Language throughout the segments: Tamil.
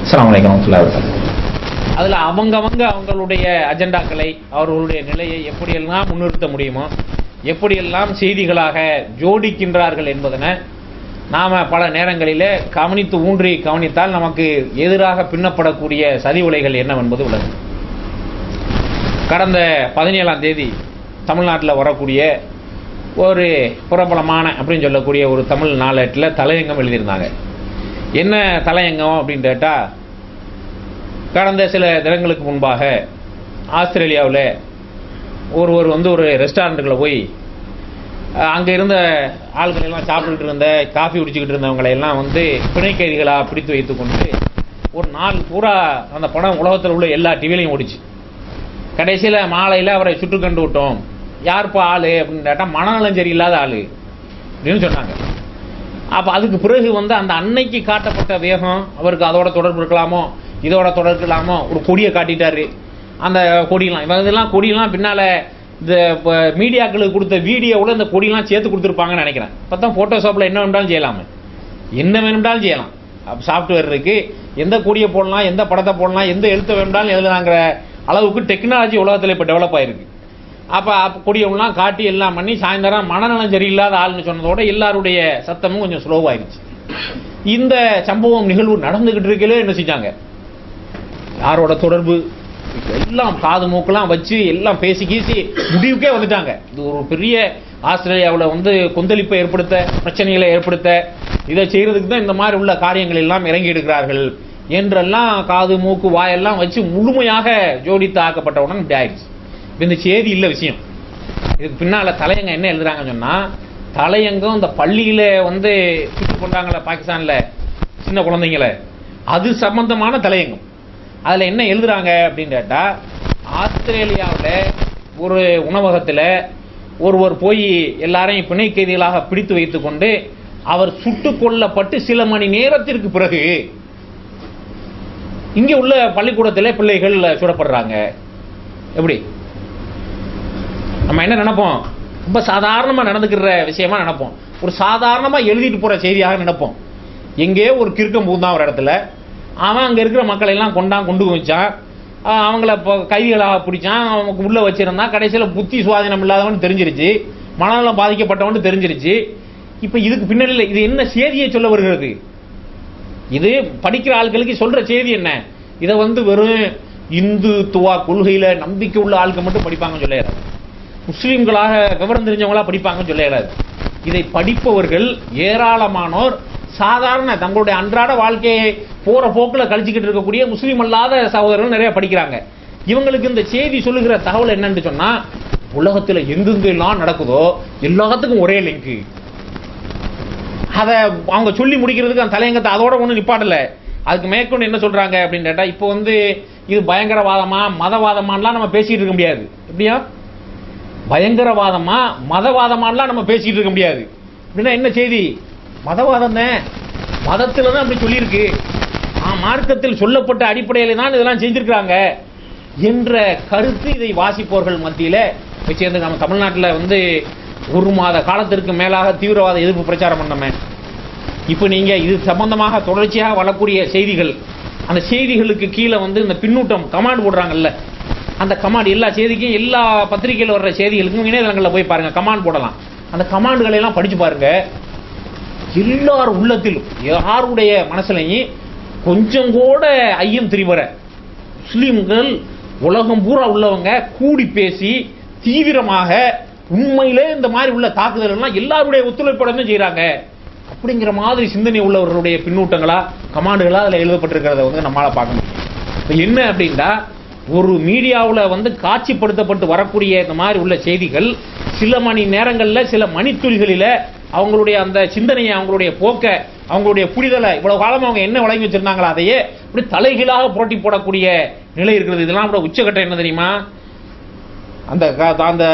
அஸ்ஸலாமு அலைக்கும் வரஹ்மத்துல்லாஹி வபரகாத்துஹு. அதில் அவங்களுடைய அஜெண்டாக்களை அவர்களுடைய நிலையை எப்படியெல்லாம் முன்னிறுத்த முடியுமோ, எப்படியெல்லாம் செய்திகளாக ஜோடிக்கின்றார்கள் என்பதனை நாம் பல நேரங்களிலே ஊன்றி கவனித்தால் நமக்கு எதிராக பின்னப்படக்கூடிய சதி உலைகள் என்னவென்பது உள்ளது. கடந்த 17ஆம் தேதி தமிழ்நாட்டில் வரக்கூடிய ஒரு பிரபலமான அப்படின்னு சொல்லக்கூடிய ஒரு தமிழ் நாளேட்டில் தலையங்கம் எழுதியிருந்தாங்க. என்ன தலையங்கம் அப்படின்னு கேட்டால், கடந்த சில தினங்களுக்கு முன்பாக ஆஸ்திரேலியாவில் ஒருவர் ஒரு ரெஸ்டாரண்ட்டுக்குள்ளே போய் அங்கே இருந்த ஆட்களெல்லாம் சாப்பிட்டுக்கிட்டு இருந்த காஃபி குடிச்சிக்கிட்டு இருந்தவங்களையெல்லாம் பிணை கைதிகளாக பிடித்து வைத்து கொண்டு ஒரு நாள் பூரா அந்த படம் உலகத்தில் உள்ள எல்லா டிவிலையும் ஓடிச்சு. கடைசியில் மாலையில் அவரை சுட்டு கண்டு விட்டோம். யாருப்பா ஆள் அப்படின்னு கேட்டால் மனநலம் சரியில்லாத ஆள் அப்படின்னு சொன்னாங்க. அப்போ அதுக்கு பிறகு அந்த அன்னைக்கு காட்டப்பட்ட வேகம், அவருக்கு அதோட தொடர்பு இருக்கலாமோ இதோட தொடர்பு இருக்கலாமோ, ஒரு கொடியை காட்டிட்டாரு. அந்த கொடியெல்லாம் இதெல்லாம் கொடியெல்லாம் பின்னால் இந்த மீடியாக்களுக்கு கொடுத்த வீடியோவில் இந்த கொடியெல்லாம் சேர்த்து கொடுத்துருப்பாங்கன்னு நினைக்கிறேன். இப்போ தான் ஃபோட்டோஷாப்பில் என்ன வேணும்னாலும் செய்யலாமே, என்ன வேணும்னாலும் செய்யலாம். சாஃப்ட்வேர் இருக்குது, எந்த கொடியை போடலாம், எந்த படத்தை போடலாம், எந்த எழுத்தை வேணும்னாலும் எழுதலாங்கிற அளவுக்கு டெக்னாலஜி உலகத்தில் இப்போ டெவலப் ஆகிருக்கு. அப்போ கொடியெல்லாம் காட்டி எல்லாம் பண்ணி சாயந்தரம் மனநலம் சரியில்லாத ஆள்னு சொன்னதோட எல்லாருடைய சத்தமும் கொஞ்சம் ஸ்லோவாயிருச்சு. இந்த சம்பவம் நிகழ்வு நடந்துகிட்டு இருக்கலே என்ன செஞ்சாங்க, யாரோட தொடர்பு எல்லாம் காது மூக்கெல்லாம் வச்சு எல்லாம் பேசி கீசி முடிவுக்கே வந்துட்டாங்க. இது ஒரு பெரிய ஆஸ்திரேலியாவில் கொந்தளிப்பை ஏற்படுத்த, பிரச்சனைகளை ஏற்படுத்த, இதை செய்யறதுக்கு தான் இந்த மாதிரி உள்ள காரியங்கள் எல்லாம் இறங்கி எடுக்கிறார்கள் என்றெல்லாம் காது மூக்கு வாயெல்லாம் வச்சு முழுமையாக ஜோடித்து ஆக்கப்பட்டவுடன் இப்படி ஆயிடுச்சு. இந்த செய்தி இல்லை விஷயம். இதுக்கு பின்னால் தலையங்கம் என்ன எழுதுறாங்கன்னு சொன்னால், தலையங்கம் இந்த பள்ளியில் சுட்டு கொண்டாங்களே பாகிஸ்தானில் சின்ன குழந்தைங்கள, அது சம்பந்தமான தலையங்கம். அதில் என்ன எழுதுறாங்க அப்படின்னு கேட்டால், ஆஸ்திரேலியாவில் ஒரு உணவகத்தில் ஒருவர் போய் எல்லாரையும் பிணை கைதிகளாக பிடித்து வைத்து கொண்டு அவர் சுட்டு கொல்லப்பட்டு சில மணி நேரத்திற்கு பிறகு இங்கே உள்ள பள்ளிக்கூடத்தில் பிள்ளைகள் சுடப்படுறாங்க. எப்படி நம்ம என்ன நினைப்போம், ரொம்ப சாதாரணமாக நடந்துக்கிற விஷயமா நினைப்போம், ஒரு சாதாரணமாக எழுதிட்டு போகிற செய்தியாக நினைப்போம். எங்கேயோ ஒரு கிறுக்கம் பூந்தான் ஒரு இடத்துல, அவன் அங்கே இருக்கிற மக்களை எல்லாம் கொண்டு வச்சான், அவங்கள இப்போ கைதிகளாக பிடிச்சான், அவனுக்கு உள்ளே வச்சிருந்தான், கடைசியில் புத்தி சுவாதீனம் இல்லாதவன் தெரிஞ்சிருச்சு, மனநலம் பாதிக்கப்பட்டவன் தெரிஞ்சிருச்சு. இப்போ இதுக்கு பின்னணியில் இது என்ன செய்தியை சொல்ல வருகிறது? இது படிக்கிற ஆட்களுக்கு சொல்கிற செய்தி என்ன? இதை வெறும் இந்துத்துவா கொள்கையில் நம்பிக்கை உள்ள ஆட்கள் மட்டும் படிப்பாங்கன்னு சொல்ல இயலாது, முஸ்லீம்களாக விவரம் தெரிஞ்சவங்களா படிப்பாங்கன்னு சொல்ல இயலாது. இதை படிப்பவர்கள் ஏராளமானோர் சாதாரண தங்களுடைய அன்றாட வாழ்க்கையை போற போக்கில் கழிச்சுக்கிட்டு இருக்கக்கூடிய முஸ்லீம் அல்லாத சகோதரர்கள் நிறைய படிக்கிறாங்க. இவங்களுக்கு இந்த செய்தி சொல்லுகிற தகவல் என்னன்னு சொன்னா, உலகத்தில் எங்கெங்கெல்லாம் நடக்குதோ எல்லாத்துக்கும் ஒரே லிங்க். அதை அவங்க சொல்லி முடிக்கிறதுக்கு அந்த தலையங்கத்தை அதோட ஒன்றும் நிப்பாட்டல. அதுக்கு மேற்கொண்டு என்ன சொல்றாங்க அப்படின்னு கேட்டா, இப்போ இது பயங்கரவாதமா மதவாதமானலாம் நம்ம பேசிட்டு இருக்க முடியாது. எப்படியா பயங்கரவாதமா மதவாதமானலாம் நம்ம பேசிட்டு இருக்க முடியாது. அப்படின்னா என்ன செய்தி? மதவாதம் தான், மதத்தில் தான் அப்படி சொல்லியிருக்கு, மார்க்கத்தில் சொல்லப்பட்ட அடிப்படையில் தான் இதெல்லாம் செஞ்சிருக்கிறாங்க என்ற கருத்து இதை வாசிப்பவர்கள் மத்தியில் சேர்ந்து நம்ம தமிழ்நாட்டில் ஒரு மாத காலத்திற்கு மேலாக தீவிரவாத எதிர்ப்பு பிரச்சாரம் பண்ணோமே. இப்போ நீங்கள் இது சம்பந்தமாக தொடர்ச்சியாக வரக்கூடிய செய்திகள், அந்த செய்திகளுக்கு கீழே இந்த பின்னூட்டம் கமாண்ட் போடுறாங்கல்ல, அந்த கமாண்ட் எல்லா செய்திக்கும் எல்லா பத்திரிகையில் வர்ற செய்திகளுக்கும் இணையதளங்களில் போய் பாருங்கள், கமாண்ட் போடலாம். அந்த கமாண்டுகளை எல்லாம் படித்து பாருங்க. எல்லார் உள்ளத்திலும் யாருடைய மனசுலையும் கொஞ்சம் கூட ஐயம் திரிவர முஸ்லீம்கள் உலகம் பூரா உள்ளவங்க கூடி பேசி தீவிரமாக உண்மையிலே இந்த மாதிரி உள்ள தாக்குதல் எல்லாருடைய ஒத்துழைப்போட செய்யறாங்க அப்படிங்கிற மாதிரி சிந்தனை உள்ளவர்களுடைய பின்னூட்டங்களா கமாண்டுகளா அதில் எழுதப்பட்டிருக்கிறத நம்மளால பார்க்க முடியும். என்ன அப்படின்னா, ஒரு மீடியாவில் காட்சிப்படுத்தப்பட்டு வரக்கூடிய இந்த மாதிரி உள்ள செய்திகள் சில மணி நேரங்களில் சில மணித்துளிகளில் அவங்களுடைய அந்த சிந்தனையை, அவங்களுடைய போக்க, அவங்களுடைய புரிதலை இவ்வளவு காலம் அவங்க என்ன வழங்கி வச்சிருந்தாங்களோ அதையே இப்படி தலைகீழாக போட்டி போடக்கூடிய நிலை இருக்கிறது. இதெல்லாம் கூட உச்சகட்டம் என்ன தெரியுமா? அந்த அந்த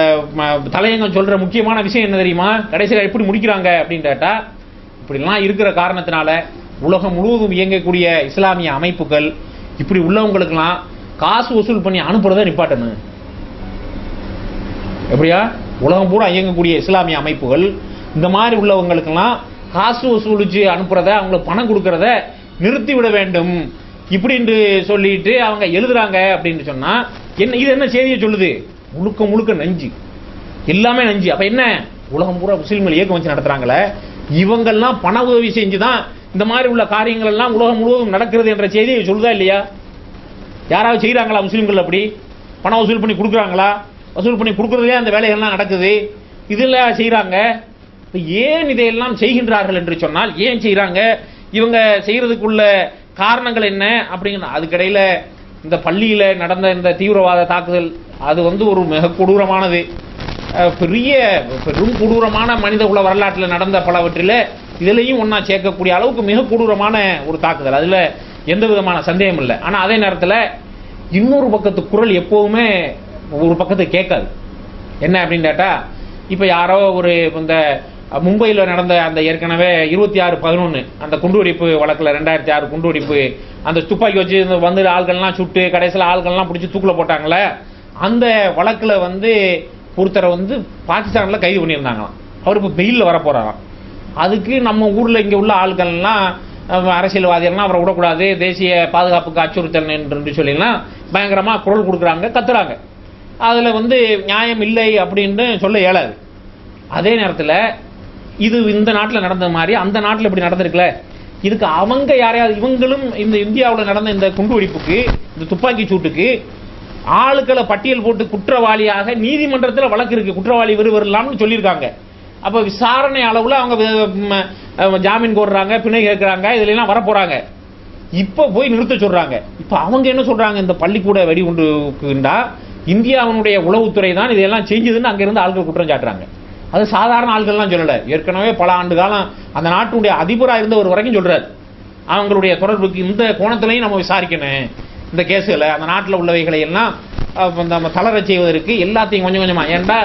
தலையங்கம் சொல்ற முக்கியமான விஷயம் என்ன தெரியுமா? கடைசியில் எப்படி முடிக்கிறாங்க அப்படின்னு கேட்டா, இப்படிலாம் இருக்கிற காரணத்தினால உலகம் முழுவதும் இயங்கக்கூடிய இஸ்லாமிய அமைப்புகள் இப்படி உள்ளவங்களுக்கெல்லாம் காசு வசூல் பண்ணி அனுப்புறதை நிப்பாட்டணும். எப்படியா உலகம் பூரா இயங்கக்கூடிய இஸ்லாமிய அமைப்புகள் இந்த மாதிரி உள்ளவங்களுக்கெல்லாம் காசு வசூலிச்சு அனுப்புறத, அவங்களுக்கு பணம் கொடுக்கறத நிறுத்திவிட வேண்டும் இப்படின்னு சொல்லிட்டு அவங்க எழுதுறாங்க அப்படின்னு சொன்னா என்ன, இது என்ன செய்தியை சொல்லுது? முழுக்க முழுக்க நஞ்சு, எல்லாமே நஞ்சு. அப்ப என்ன, உலகம் பூரா முஸ்லீம்கள் இயக்கம் வச்சு நடத்துறாங்களே, இவங்கெல்லாம் பண உதவி செஞ்சுதான் இந்த மாதிரி உள்ள காரியங்கள் எல்லாம் உலகம் முழுவதும் நடக்கிறது என்ற செய்தியை சொல்லுதா இல்லையா? யாராவது செய்யறாங்களா முஸ்லீம்கள்? அப்படி பணம் வசூல் பண்ணி கொடுக்குறாங்களா? வசூல் பண்ணி கொடுக்கறதுலே அந்த வேலைகள்லாம் நடக்குது. இதெல்லாம் செய்யறாங்க. ஏன் இதையெல்லாம் செய்கின்றார்கள் என்று சொன்னால், ஏன் செய்யறாங்க, இவங்க செய்யறதுக்குள்ள காரணங்கள் என்ன அப்படிங்கிற, அதுக்கிடையில இந்த பள்ளியில நடந்த இந்த தீவிரவாத தாக்குதல் அது ஒரு மிக கொடூரமானது, பெரும் கொடூரமான மனித குல வரலாற்றில் நடந்த பலவற்றில் இதுலையும் ஒன்னா சேர்க்கக்கூடிய அளவுக்கு மிக கொடூரமான ஒரு தாக்குதல், அதுல எந்த விதமான சந்தேகம் இல்லை. ஆனா அதே நேரத்தில் இன்னொரு பக்கத்து குரல் எப்பவுமே ஒரு பக்கத்தை கேட்காது. என்ன அப்படின்னு கேட்டா, இப்ப யாரோ ஒரு இந்த மும்பையில் நடந்த அந்த ஏற்கனவே 26/11 அந்த குண்டுவெடிப்பு வழக்கில் 2006 குண்டுவெடிப்பு, அந்த துப்பாக்கி வச்சு வந்து ஆள்கள்லாம் சுட்டு கடைசியில் ஆள்கள்லாம் பிடிச்சி தூக்கில் போட்டாங்களே, அந்த வழக்கில் ஒருத்தரை பாகிஸ்தானில் கைது பண்ணியிருந்தாங்களாம். அவர் இப்போ பெயிலில் வர போறாராம். அதுக்கு நம்ம ஊரில் இங்கே உள்ள ஆள்கள்லாம் அரசியல்வாதிகள்லாம் அவரை விடக்கூடாது, தேசிய பாதுகாப்புக்கு அச்சுறுத்தல் என்று சொல்லிலாம் பயங்கரமாக குரல் கொடுக்குறாங்க, கத்துறாங்க. அதில் நியாயம் இல்லை அப்படின்னு சொல்ல இயலாது. அதே நேரத்தில் இது இந்த நாட்டில் நடந்த மாதிரி அந்த நாட்டில் இப்படி நடந்திருக்கல, இதுக்கு அவங்க யாரையாவது, இவங்களும் இந்த இந்தியாவில் நடந்த இந்த குண்டுவெடிப்புக்கு இந்த துப்பாக்கி சூட்டுக்கு ஆளுக்களை பட்டியல் போட்டு குற்றவாளியாக நீதிமன்றத்தில் வழக்கு இருக்கு, குற்றவாளி வரலாம்னு சொல்லியிருக்காங்க. அப்ப விசாரணை அளவுல அவங்க ஜாமீன் கோர்றாங்க, பிணை கேட்கிறாங்க, இதுல எல்லாம் வரப்போறாங்க. இப்ப போய் நிறுத்த சொல்றாங்க. இப்ப அவங்க என்ன சொல்றாங்க, இந்த பள்ளிக்கூட வெடிகுண்டுக்குண்டா இந்தியாவுடைய உளவுத்துறை தான் இதெல்லாம் செஞ்சதுன்னு அங்க இருந்து ஆட்கள் குற்றம் சாட்டுறாங்க. அது சாதாரண ஆள்கள்லாம் சொல்லல, ஏற்கனவே பல ஆண்டு காலம் அந்த நாட்டுடைய அதிபராக இருந்தவர் வரைக்கும் சொல்றாரு. அவங்களுடைய தொடர்புக்கு இந்த கோணத்திலையும் நம்ம விசாரிக்கணும் இந்த கேஸுகளை, அந்த நாட்டில் உள்ளவைகளை எல்லாம் நம்ம தளர செய்வதற்கு எல்லாத்தையும் கொஞ்சம் கொஞ்சமா. ஏன்டா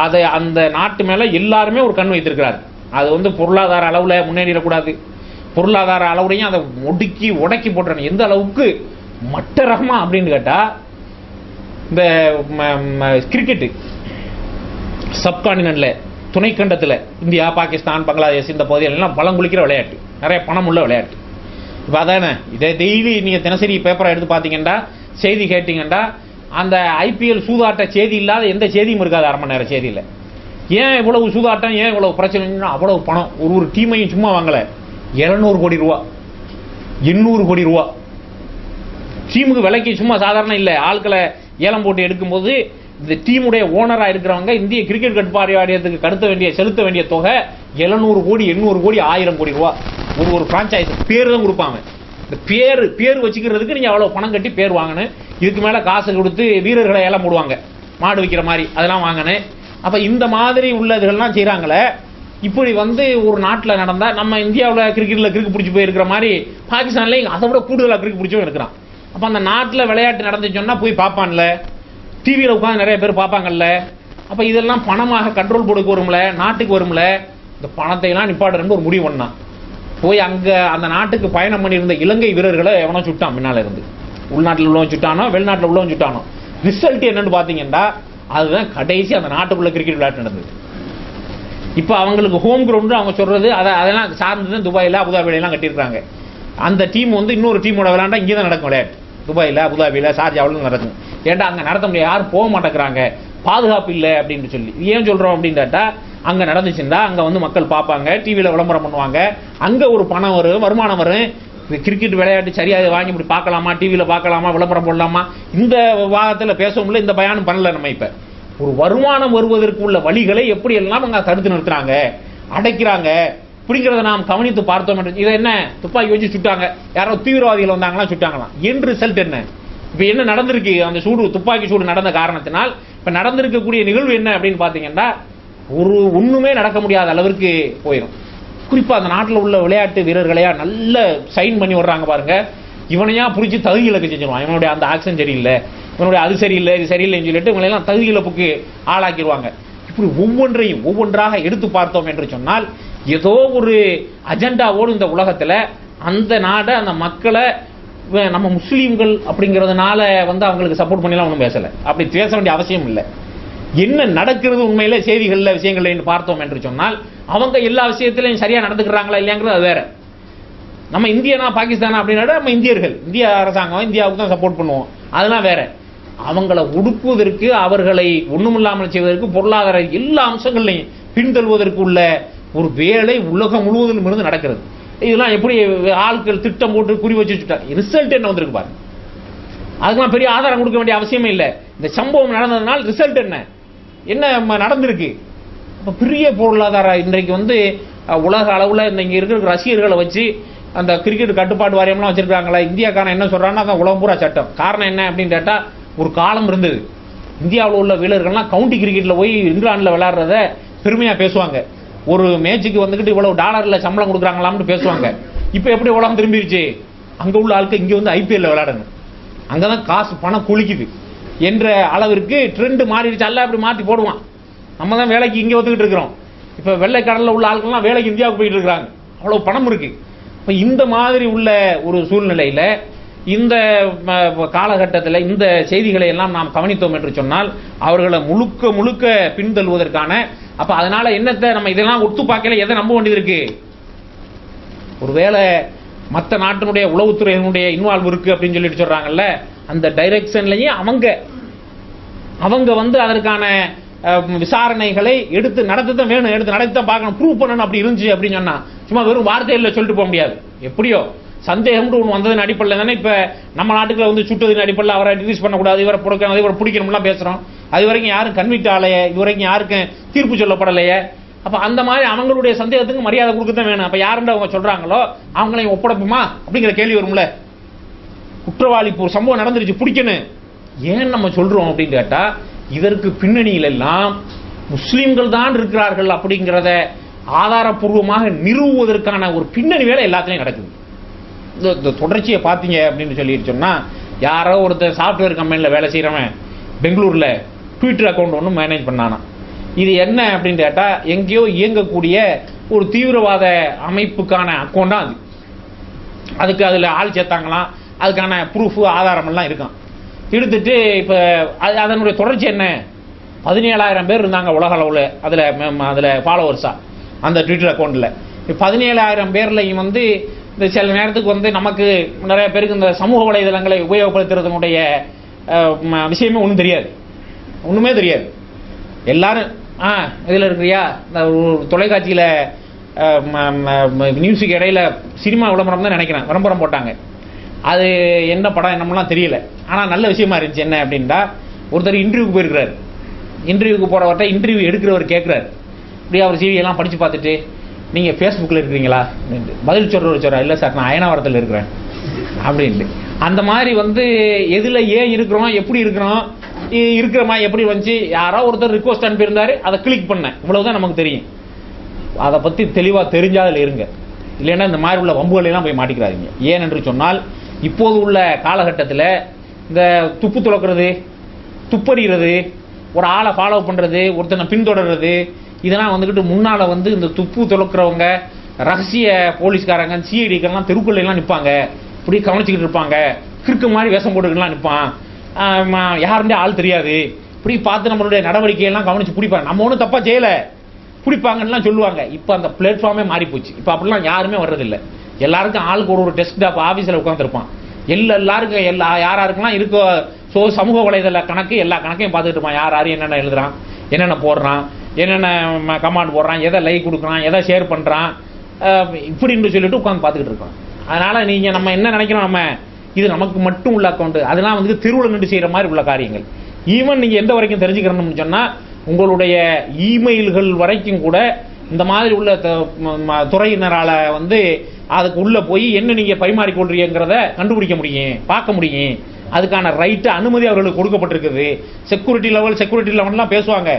அதை அந்த நாட்டு மேல எல்லாருமே ஒரு கண் வைத்திருக்கிறார். அது பொருளாதார அளவுல முன்னேறிடக்கூடாது, பொருளாதார அளவுலையும் அதை ஒடுக்கி உடக்கி போட்டுறணும். எந்த அளவுக்கு மட்ட ரகமா அப்படின்னு கேட்டா, இந்த கிரிக்கெட்டு சப்கான்டினென்ட்ல துணைக்கண்டத்தில் இந்தியா, பாகிஸ்தான், பங்களாதேஷ் இந்த பகுதிகள் எல்லாம் பழங்குளிக்கிற விளையாட்டு, நிறைய பணம் உள்ள விளையாட்டு. இப்போ அதானே, இதை டெய்லி நீங்கள் தினசரி பேப்பரை எடுத்து பார்த்தீங்கன்னா, செய்தி கேட்டீங்கன்னா, அந்த ஐபிஎல் சூதாட்ட செய்தி இல்லாத எந்த செய்தியும் இருக்காது அரை மணி நேரம் செய்தியில். ஏன் இவ்வளவு சூதாட்டம், ஏன் இவ்வளவு பிரச்சனைன்னா அவ்வளவு பணம். ஒரு டீமையும் சும்மா வாங்கலை, 700 கோடி ரூபா, 800 கோடி ரூபா டீமுக்கு விலைக்கு சும்மா சாதாரண இல்லை. ஆட்களை ஏலம் போட்டு எடுக்கும்போது இந்த டீமுடைய ஓனராக இருக்கிறவங்க இந்திய கிரிக்கெட் கட்டுப்பாடு வாரியத்துக்கு செலுத்த வேண்டிய தொகை 700 கோடி, 800 கோடி, 1000 கோடி ரூபா. ஒரு பிரான்ச்சைஸ் பேர் தான் கொடுப்பாங்க. இந்த பேர் வச்சுக்கிறதுக்கு நீங்க அவ்வளவு பணம் கட்டி பேர் வாங்கணும். இதுக்கு மேல காசு கொடுத்து வீரர்களை ஏலம் போடுவாங்க, மாடு விற்கிற மாதிரி, அதெல்லாம் வாங்கணும். அப்ப இந்த மாதிரி உள்ளதுகள்லாம் செய்யறாங்களே. இப்படி ஒரு நாட்டில் நடந்தா, நம்ம இந்தியாவில் கிரிக்கெட்ல கிரிக்கெட் பிடிச்சி போயிருக்கிற மாதிரி பாகிஸ்தான்ல அதை விட கூடுதலாக கிரிக்கெட் பிடிச்சவங்க இருக்கிறான். அப்ப அந்த நாட்டில் விளையாட்டு நடந்துச்சோன்னா போய் பார்ப்பான்ல, டிவியில் உட்காந்து நிறைய பேர் பார்ப்பாங்கல்ல. அப்ப இதெல்லாம் பணமாக கண்ட்ரோல் போர்டுக்கு வரும்ல, நாட்டுக்கு வரும்ல. இந்த பணத்தை எல்லாம் நிப்பாடுறன்னு ஒரு முடிவு பண்ணான். போய் அங்க அந்த நாட்டுக்கு பயணம் பண்ணியிருந்த இலங்கை வீரர்களை எவனோ சுட்டான் முன்னால இருந்து. உள்நாட்டில் உள்ளவன் சுட்டானோ வெளிநாட்டில் உள்ளவன் சுட்டானோ. ரிசல்ட் என்னன்னு பாத்தீங்கன்னா, அதுதான் கடைசி அந்த நாட்டுக்குள்ள கிரிக்கெட் விளையாட்டு நடந்தது. இப்ப அவங்களுக்கு ஹோம் கிரவுண்ட் அவங்க சொல்றது அதெல்லாம் சார்ந்து துபாயில அபுதாபில எல்லாம் கட்டியிருக்காங்க. அந்த டீம் இன்னொரு டீமோட விளையாண்டா இங்கே தான் நடக்கும் விளையாட்டு. துபாயில அபுதாபில ஷார்ஜாவில் நடக்கும். ஏன்டா அங்க நடத்த முடியாது, யாரும் போக மாட்டேங்கிறாங்க, பாதுகாப்பு இல்லை அப்படின்னு சொல்லி. ஏன் சொல்றோம் அப்படின்னு கேட்டா, அங்க நடந்துச்சுன்னா அங்க மக்கள் பார்ப்பாங்க, டிவியில விளம்பரம் பண்ணுவாங்க, அங்க ஒரு பணம் வரும், வருமானம் வரும். கிரிக்கெட் விளையாட்டு சரியாக வாங்கி இப்படி பார்க்கலாமா, டிவியில பார்க்கலாமா, விளம்பரம் போடலாமா, இந்த விவாதத்தில் பேசவும் இந்த பயானம் பண்ணல. நம்ம இப்ப ஒரு வருமானம் வருவதற்கு உள்ள வழிகளை எப்படி எல்லாம் அங்க தடுத்து நிறுத்துறாங்க, அடைக்கிறாங்க அப்படிங்கிறத நாம் கவனித்து பார்த்தோம். இதை என்ன துப்பாக்கி வச்சு சுட்டாங்க, யாரோ தீவிரவாதிகள் வந்தாங்களாம் சுட்டாங்களாம். என் ரிசல்ட் என்ன? இப்ப என்ன நடந்திருக்கு? அந்த துப்பாக்கி சூடு நடந்த காரணத்தினால் இப்ப நடந்திருக்கக்கூடிய நிகழ்வு என்ன அப்படின்னு பாத்தீங்கன்னா, ஒண்ணுமே நடக்க முடியாத அளவிற்கு போயிடும். குறிப்பா அந்த நாட்டில் உள்ள விளையாட்டு வீரர்களையா நல்ல சைன் பண்ணி விடுறாங்க பாருங்க. இவனையா புடிச்சு தகுதி இழக்க செஞ்சிருவான். இவனுடைய அந்த ஆக்ஷன் சரியில்லை, இவனுடைய அது சரியில்லை, இது சரியில்லைன்னு சொல்லிட்டு இவங்களை எல்லாம் தகுதி இழப்புக்கு ஆளாக்கிடுவாங்க. இப்படி ஒவ்வொன்றாக எடுத்து பார்த்தோம் என்று சொன்னால், ஏதோ ஒரு அஜெண்டாவோடு இந்த உலகத்துல அந்த நாடை, அந்த மக்களை, நம்ம முஸ்லீம்கள் அப்படிங்கிறதுனால அவங்களுக்கு சப்போர்ட் பண்ணிலாம் ஒன்றும் பேசல. அப்படி பேச வேண்டிய அவசியம் இல்லை. என்ன நடக்கிறது உண்மையில செய்திகள்ல விஷயங்கள்ல பார்த்தோம் என்று சொன்னால், அவங்க எல்லா விஷயத்திலையும் சரியா நடந்துக்கிறாங்களா இல்லையாங்கிறது அது வேற. நம்ம இந்தியனா பாகிஸ்தானா அப்படின்னா நம்ம இந்தியர்கள், இந்திய அரசாங்கம் இந்தியாவுக்கு தான் சப்போர்ட் பண்ணுவோம், அதெல்லாம் வேற. அவங்கள ஒடுக்குவதற்கு, அவர்களை ஒண்ணுமில்லாமல் செய்வதற்கு, பொருளாதார எல்லா அம்சங்களையும் பின்தள்ளுவதற்கு உள்ள ஒரு வேலை உலகம் முழுவதும் இருந்து நடக்கிறது. இதெல்லாம் எப்படி ஆட்கள் திட்டம் போட்டு குறி வச்சுட்டாங்க, ரிசல்ட் என்ன வந்திருக்கு பாருங்க. அதுக்கெல்லாம் பெரிய ஆதாரம் கொடுக்க வேண்டிய அவசியமே இல்லை. இந்த சம்பவம் நடந்ததுனால் ரிசல்ட் என்ன நடந்திருக்கு. இப்போ பெரிய பொருளாதார இன்றைக்கு உலக அளவில் இங்கே இருக்கிற ரசிகர்களை வச்சு அந்த கிரிக்கெட் கட்டுப்பாட்டு வாரியம்லாம் வச்சிருக்காங்களா, இந்தியாக்காரன் என்ன சொல்றான்னா அதான் உலகம் பூரா சட்டம். காரணம் என்ன அப்படின்னு கேட்டால், ஒரு காலம் இருந்தது இந்தியாவில் உள்ள வீரர்கள்லாம் கவுண்டி கிரிக்கெட்டில் போய் இங்கிலாண்டில் விளையாடுறத பெருமையாக பேசுவாங்க. ஒரு மேட்சுக்கு இவ்வளவு டாலரில் சம்பளம் கொடுக்குறாங்களாம்னு பேசுவாங்க. இப்போ எப்படி உலகம் திரும்பிடுச்சு, அங்கே உள்ள ஆட்கள் இங்கே ஐபிஎல்ல விளையாடணும், அங்கே தான் காசு பணம் குளிக்குது என்ற அளவிற்கு ட்ரெண்ட் மாறிடுச்சு. அல்ல அப்படி மாற்றி போடுவான். நம்ம தான் வேலைக்கு இங்கே ஒத்துக்கிட்டு இருக்கிறோம். இப்போ வெள்ளை கடலில் உள்ள ஆட்கள்லாம் வேலைக்கு இந்தியாவுக்கு போயிட்டு இருக்கிறாங்க, அவ்வளோ பணம் இருக்கு. இப்போ இந்த மாதிரி உள்ள ஒரு சூழ்நிலையில் இந்த காலகட்டத்தில் இந்த செய்திகளை எல்லாம் நாம் கவனித்தோம் என்று சொன்னால் அவர்களை முழுக்க முழுக்க பின்தள்ளுவதற்கான, அப்ப அதனால என்னத்தை நம்ம இதெல்லாம் ஒத்து பார்க்கல, எதை நம்ப வேண்டியது இருக்கு. ஒருவேளை மற்ற நாட்டினுடைய உளவுத்துறையினுடைய இன்வால்வ் இருக்கு அப்படின்னு சொல்லிட்டு சொல்றாங்கல்ல, அந்த டைரக்ஷன்லயும் அவங்க அதற்கான விசாரணைகளை எடுத்து நடத்ததான் வேணும், எடுத்து நடத்ததான் பார்க்கணும், ப்ரூவ் பண்ணணும். அப்படி இருந்துச்சு அப்படின்னு சொன்னா சும்மா வெறும் வார்த்தையில் சொல்லிட்டு போக முடியாது. எப்படியோ சந்தேகம் ஒன்று வந்ததன் அடிப்படையில் தானே இப்ப நம்ம நாட்டுக்குள்ள சுட்டதின் அடிப்படையில் அவரை ரிலீஸ் பண்ணக்கூடாது, இவரை பிடிக்கணும், இவரை பிடிக்கணும்லாம் பேசுறோம். அது வரைக்கும் யாரும் கன்விக்ட் ஆலையே, இது வரைக்கும் யாருக்கும் தீர்ப்பு சொல்லப்படலையே. அப்ப அந்த மாதிரி அவங்களுடைய சந்தேகத்துக்கு மரியாதை கொடுக்கத்தான் வேணும். அப்ப யாருன்னு அவங்க சொல்றாங்களோ அவங்களையும் ஒப்படைப்புமா அப்படிங்கிற கேள்வி வரும்ல. குற்றவாளி ஒரு சம்பவம் நடந்துருச்சு, பிடிக்கணும், ஏன் நம்ம சொல்றோம் அப்படின்னு கேட்டா, இதற்கு பின்னணியில் எல்லாம் முஸ்லிம்கள் தான் இருக்கிறார்கள் அப்படிங்கிறத ஆதாரப்பூர்வமாக நிறுவுவதற்கான ஒரு பின்னணி வேலை எல்லாத்துலயும் நடக்குது. இந்த தொடர்ச்சியை பார்த்தீங்க அப்படின்னு சொல்லிட்டு சொன்னா, யாரோ ஒருத்தர் சாஃப்ட்வேர் கம்பெனியில் வேலை செய்யறவன் பெங்களூர்ல ட்விட்டர் அக்கௌண்ட் ஒன்று மேனேஜ் பண்ணானா. இது என்ன அப்படின்னு கேட்டா, எங்கேயோ இயங்கக்கூடிய ஒரு தீவிரவாத அமைப்புக்கான அக்கௌண்டா அது. அதுக்கு அதுல ஆள் சேர்த்தாங்களாம், அதுக்கான ப்ரூஃப் ஆதாரம் எல்லாம் இருக்கான். எடுத்துட்டு இப்ப அதனுடைய தொடர்ச்சி என்ன, 17,000 பேர் இருந்தாங்க உலக அளவில் அதுல ஃபாலோவர்ஸா அந்த ட்விட்டர் அக்கௌண்ட்ல. 17,000 பேர்லையும் இந்த சில நேரத்துக்கு நமக்கு நிறைய பேருக்கு இந்த சமூக வலைதளங்களை உபயோகப்படுத்துறதுனுடைய விஷயமே ஒண்ணுமே தெரியாது. எல்லாரும் இதுல இருக்கிறியா, இந்த தொலைக்காட்சியில நியூஸுக்கு இடையில சினிமா விளம்பரம் தான் நினைக்கிறேன், விளம்பரம் போட்டாங்க. அது என்ன படம் என்னமெல்லாம் தெரியல, ஆனா நல்ல விஷயமா இருந்துச்சு. என்ன அப்படின்னா, ஒருத்தர் இன்டர்வியூக்கு போயிருக்கிறாரு. இன்டர்வியூக்கு போறவர்கிட்ட இன்டர்வியூ எடுக்கிறவர் கேட்கிறாரு, இப்படி அவர் சிவி எல்லாம் படிச்சு பார்த்துட்டு, நீங்க ஃபேஸ்புக்கில் இருக்கிறீங்களா பதில் சொல்றாரு, இல்லை சார் நான் அயனாவரத்தில் இருக்கிறேன் அப்படின்ட்டு. அந்த மாதிரி எதுல ஏன் இருக்கிறோம், எப்படி இருக்கிறோம், இருக்கிறமா எப்படி வந்துச்சு, யாரோ ஒருத்தர் ரிக்வஸ்ட் அனுப்பியிருந்தாரு, அதை கிளிக் பண்ண, இவ்வளவுதான் நமக்கு தெரியும். அதை பத்தி தெளிவா தெரிஞ்சா அதில் இருங்க, இல்லைன்னா இந்த மாதிரி உள்ள வம்புகளை எல்லாம் போய் மாட்டிக்கிறாதீங்க. ஏன் என்று சொன்னால், இப்போது உள்ள காலகட்டத்தில் இந்த துப்பு துளக்கிறது, துப்பறிகிறது, ஒரு ஆளை ஃபாலோ பண்றது, ஒருத்தனை பின்தொடர்றது, இதெல்லாம் முன்னால இந்த துப்பு துளக்கிறவங்க, ரகசிய போலீஸ்காரங்க, சிஐடிக்கெல்லாம் தெருக்குள்ள எல்லாம் நிற்பாங்க, இப்படி கவனிச்சுக்கிட்டு இருப்பாங்க, கிறுக்கு மாதிரி வேஷம் போட்டுக்கலாம் நிற்பான், யாருந்தே ஆள் தெரியாது, இப்படி பார்த்து நம்மளுடைய நடவடிக்கையெல்லாம் கவனிச்சு பிடிப்பாங்க. நம்ம ஒன்றும் தப்பா செய்யல, பிடிப்பாங்கன்னு சொல்லுவாங்க. இப்போ அந்த பிளாட்ஃபார்மே மாறி போச்சு. இப்போ அப்படிலாம் யாருமே வர்றதில்லை. எல்லாருக்கும் ஆளுக்கு ஒரு டெஸ்க்டாப் ஆஃபீஸில் உட்காந்துருப்பான். எல்லாருக்கும் யாருக்கெல்லாம் இருக்கோ சமூக வலைதள கணக்கு, எல்லா கணக்கையும் பார்த்துட்டு இருப்பான். யார் என்னென்ன எழுதுறான், என்னென்ன போடுறான், என்னென்ன கமாண்ட் போடுறான், எதை லைக் கொடுக்குறான், எதை ஷேர் பண்ணுறான், இப்படின்னு சொல்லிட்டு உட்காந்து பார்த்துக்கிட்டு இருப்பான். அதனால நம்ம என்ன நினைக்கிறோம், நம்ம இது நமக்கு மட்டும் உள்ள அக்கௌண்ட், அதெல்லாம் தெருவில் நின்று செய்கிற மாதிரி உள்ள காரியங்கள். ஈவன் நீங்கள் எந்த வரைக்கும் தெரிஞ்சுக்கிறோம்னு சொன்னால், உங்களுடைய இமெயில்கள் வரைக்கும் கூட இந்த மாதிரி உள்ள துறையினரால அதுக்கு உள்ள போய் என்ன நீங்க பரிமாறிக்கொள்றீங்கிறத கண்டுபிடிக்க முடியும், பார்க்க முடியும். அதுக்கான ரைட்டு அனுமதி அவர்களுக்கு கொடுக்கப்பட்டிருக்குது. செக்யூரிட்டி லெவல்லாம் பேசுவாங்க.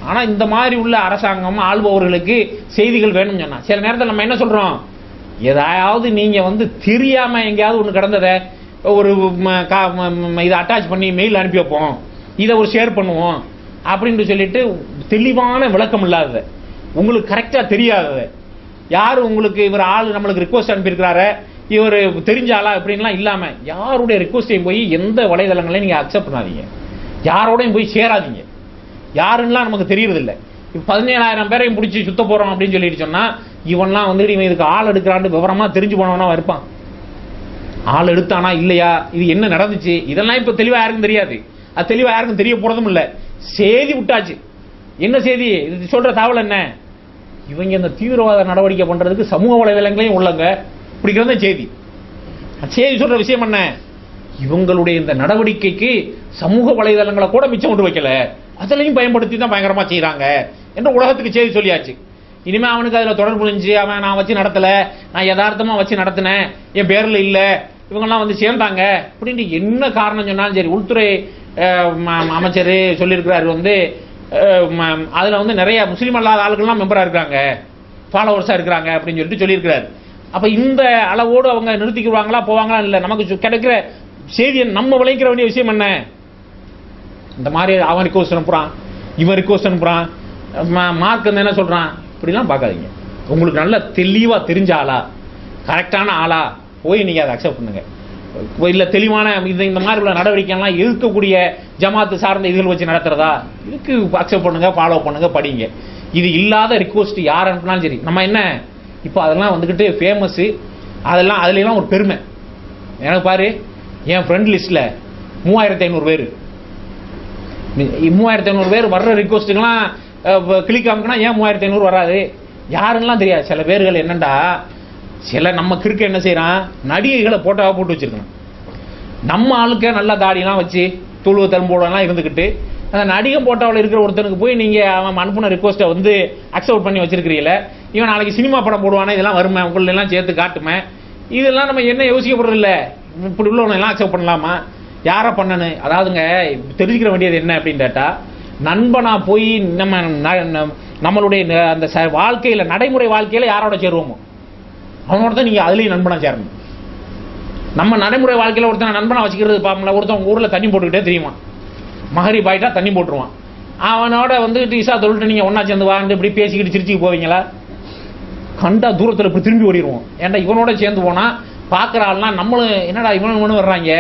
ஆனா இந்த மாதிரி உள்ள அரசாங்கம் ஆள்பவர்களுக்கு செய்திகள் வேணும்னு சொன்னா, சில நேரத்தில் நம்ம என்ன சொல்றோம், ஏதாவது நீங்க தெரியாம எங்கேயாவது ஒன்று கிடந்ததை ஒரு இதை அட்டாச் பண்ணி மெயில் அனுப்பி வைப்போம், இதை ஒரு ஷேர் பண்ணுவோம் அப்படின்னு சொல்லிட்டு தெளிவான விளக்கம் இல்லாதது, உங்களுக்கு கரெக்டா தெரியாதது, யாரு உங்களுக்கு இவர் ஆள் நம்மளுக்கு ரிக்வஸ்ட் அனுப்பியிருக்கிறாரு, இவர் தெரிஞ்ச ஆளா இப்படின்லாம் இல்லாம யாருடைய ரிக்வஸ்டையும் போய் எந்த வலைதளங்களையும் நீங்க அக்செப்ட் பண்ணாதீங்க, யாரோடையும் போய் சேராதீங்க. யாருன்னா நமக்கு தெரியறது இல்லை. 17,000 பேரையும் பிடிச்சி சுத்த போறோம் அப்படின்னு சொல்லிட்டு சொன்னா, இவன்லாம் வந்துட்டு இவன் இதுக்கு ஆள் எடுக்கிறான்னு விவரமா தெரிஞ்சு போனவனா இருப்பான். ஆள் எடுத்தானா இல்லையா, இது என்ன நடந்துச்சு, இதெல்லாம் இப்ப தெளிவா யாருக்கும் தெரியாது. அது தெளிவா யாருக்கும் தெரிய போறதும் இல்ல. செய்தி விட்டாச்சு. என்ன செய்தி, இது சொல்ற தகவல் என்ன, இவங்க இந்த தீவிரவாத நடவடிக்கை பண்றதுக்கு சமூக வலைதளங்களையும் உள்ளங்க பிடிக்கிறத செய்தி. செய்தி சொல்ற விஷயம் என்ன, இவங்களுடைய இந்த நடவடிக்கைக்கு சமூக வலைதளங்களை கூட மிச்சம் கொண்டு வைக்கல, அதிலையும் பயன்படுத்தி தான் பயங்கரமா செய்யறாங்க என்ற உலகத்துக்கு செய்தி சொல்லியாச்சு. இனிமே அவனுக்கு அதுல தொடர்பு இருந்துச்சு, அவன் நான் வச்சு நடத்தல, நான் யதார்த்தமா வச்சு நடத்தினேன், என் பேர்ல இல்ல, இவங்கெல்லாம் வந்து சேர்ந்தாங்க அப்படின்னு என்ன காரணம் சொன்னாலும் சரி, உள்துறை அமைச்சர் சொல்லியிருக்கிறாரு வந்து அதுல வந்து நிறைய முஸ்லீம் அல்லாத ஆளுகள்லாம் மெம்பரா இருக்காங்க, ஃபாலோவர்ஸா இருக்கிறாங்க அப்படின்னு சொல்லிட்டு சொல்லியிருக்கிறாரு. அப்ப இந்த அளவோடு அவங்க நிறுத்திக்குவாங்களா போவாங்களா இல்ல, நமக்கு கிடைக்கிற செய்தியை நம்ம விளைவிக்கிற வேண்டிய விஷயம் என்ன, இந்த மாதிரி அவன் ரிக்வஸ்ட் அனுப்புறான், இவன் ரிக்வஸ்ட் அனுப்புறான், மார்க் வந்து என்ன சொல்றான், இப்படிலாம் பார்க்காதீங்க. உங்களுக்கு நல்ல தெளிவா தெரிஞ்ச ஆளா, கரெக்டான ஆளா போய் நீங்க அதை அக்செப்ட் பண்ணுங்க. இல்ல தெளிவான இந்த மாதிரி உள்ள நடவடிக்கைலாம் எதிர்க்கக்கூடிய ஜமாத்து சார்ந்த இதுகள் வச்சு நடத்துறதா, இதுக்கு அக்செப்ட் பண்ணுங்க, ஃபாலோ பண்ணுங்க, படிங்க. இது இல்லாத ரிக்வஸ்ட் யார் அனுப்பினாலும் சரி, நம்ம என்ன இப்போ அதெல்லாம் வந்துக்கிட்டு ஃபேமஸ், அதெல்லாம் அதுலாம் ஒரு பெருமை. எனக்கு பாரு, என் ஃப்ரெண்ட் லிஸ்ட்ல 3500 பேர், 3500 பேர் வர்ற ரிக்வஸ்ட்டுக்கெல்லாம் கிளிக் ஆகுனா ஏன் 3500 வராது, யாருன்னெலாம் தெரியாது. சில பேர்கள் என்னண்டா, சில நம்ம கிறுக்க என்ன செய்யறான், நடிகைகளை போட்டோவா போட்டு வச்சிருக்கணும். நம்ம ஆளுக்க நல்லா தாடியெல்லாம் வச்சு துளுவ தரும்போடலாம் இருந்துக்கிட்டு அந்த நடிகை போட்டோவில் இருக்கிற ஒருத்தனுக்கு போய் நீங்க அவன் அனுப்புன ரிக்வஸ்ட்டை வந்து அக்செப்ட் பண்ணி வச்சிருக்கிறீங்கள, இவன் நாளைக்கு சினிமா படம் போடுவானே, இதெல்லாம் வருமே, உங்களை எல்லாம் சேர்த்து காட்டுமே, இதெல்லாம் நம்ம என்ன யோசிக்கப்படுறது இல்லை. இப்படி உள்ளவனை எல்லாம் அக்செப்ட் பண்ணலாமா, யாரை பண்ணணும். அதாவதுங்க தெரிஞ்சுக்கிற வேண்டியது என்ன அப்படின்னு கேட்டா, நண்பனா போய் நம்மளுடைய அந்த வாழ்க்கையில நடைமுறை வாழ்க்கையில யாரோட சேருவோமோ அவனோட தான் நீங்க அதுலயும் நண்பனா சேரணும். நம்ம நடைமுறை வாழ்க்கையில ஒருத்தன் நண்பனா வச்சுக்கிறது பாப்போம்ல, ஒருத்தன் ஊர்ல தண்ணி போட்டுக்கிட்டே தெரியுமா, மகரிப் ஆயிட்டா தண்ணி போட்டுருவான், அவனோட வந்து இசா தொழில்ட்டு நீங்க ஒன்னா சேர்ந்து வாழ்ந்து இப்படி பேசிக்கிட்டு சிரிச்சுக்கு போவீங்களா, கண்டா தூரத்தில் இப்படி திரும்பி ஓடிடுவோம். ஏன்டா இவனோட சேர்ந்து போனா பாக்குற ஆள்லாம் நம்மளும் என்னடா இவனு வர்றாங்க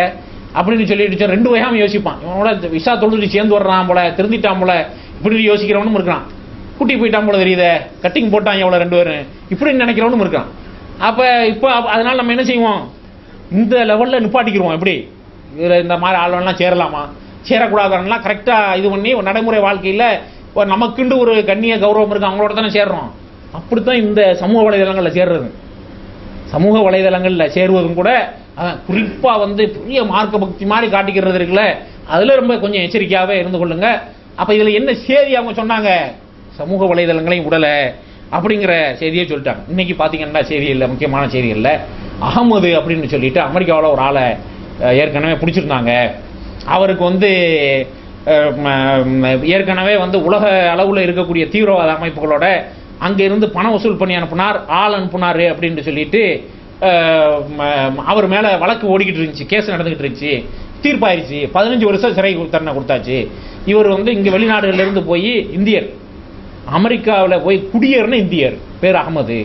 அப்படின்னு சொல்லிட்டு ரெண்டு வகையாம யோசிப்பான். இவனோட விசா தொழில் சேர்ந்து வர்றான் போல, திருந்திட்டான் போல, இப்படி யோசிக்கிறவனும் இருக்கான். குட்டி போயிட்டான் போல தெரியுத, கட்டிங் போட்டான் எவ்வளவு 2 பேரும் இப்படின்னு நினைக்கிறவனும் இருக்கான். அப்ப இப்போ அதனால நம்ம என்ன செய்வோம், இந்த லெவல்ல நிப்பாட்டிக்கிறோம். எப்படி இதுல இந்த மாதிரி ஆளுநர்லாம் சேரலாமா, சேரக்கூடாதுலாம் கரெக்டா இது பண்ணி நடைமுறை வாழ்க்கையில நமக்குண்டு ஒரு கண்ணிய கௌரவம் இருக்கு, அவங்களோட தானே சேர்றோம். அப்படித்தான் இந்த சமூக வலைதளங்கள்ல சேர்றது. சமூக வலைதளங்கள்ல சேருவதும் கூட குறிப்பா வந்து பெரிய மார்க்க பக்தி மாதிரி காட்டிக்கிறது இருக்குல்ல, அதுல ரொம்ப கொஞ்சம் எச்சரிக்கையாவே இருந்து கொள்ளுங்க. அப்ப இதுல என்ன செய்தி அவங்க சொன்னாங்க, சமூக வலைதளங்களையும் உடல அப்படிங்கிற செய்தியை சொல்லிட்டாங்க. இன்னைக்கு பாத்தீங்கன்னா செய்தியில் முக்கியமான செய்திகள்ல அகமது அப்படின்னு சொல்லிட்டு அமெரிக்காவில் ஒரு ஆளை ஏற்கனவே பிடிச்சிருந்தாங்க. அவருக்கு வந்து ஏற்கனவே வந்து உலக அளவில் இருக்கக்கூடிய தீவிரவாத அமைப்புகளோட அங்க இருந்து பணம் வசூல் பண்ணி அனுப்புனார், ஆள் அனுப்புனாரு அப்படின்னு சொல்லிட்டு அவர் மேல வழக்கு ஓடிக்கிட்டு இருந்துச்சு, கேஸ் நடந்துகிட்டு இருந்துச்சு, தீர்ப்பாயிருச்சு, 15 வருஷம் சிறை தண்டனை கொடுத்தாச்சு. இவர் வந்து இங்க வெளிநாடுகள்ல இருந்து போய் இந்தியர், அமெரிக்காவில் போய் குடியேறின இந்தியர், பேர் அகமது.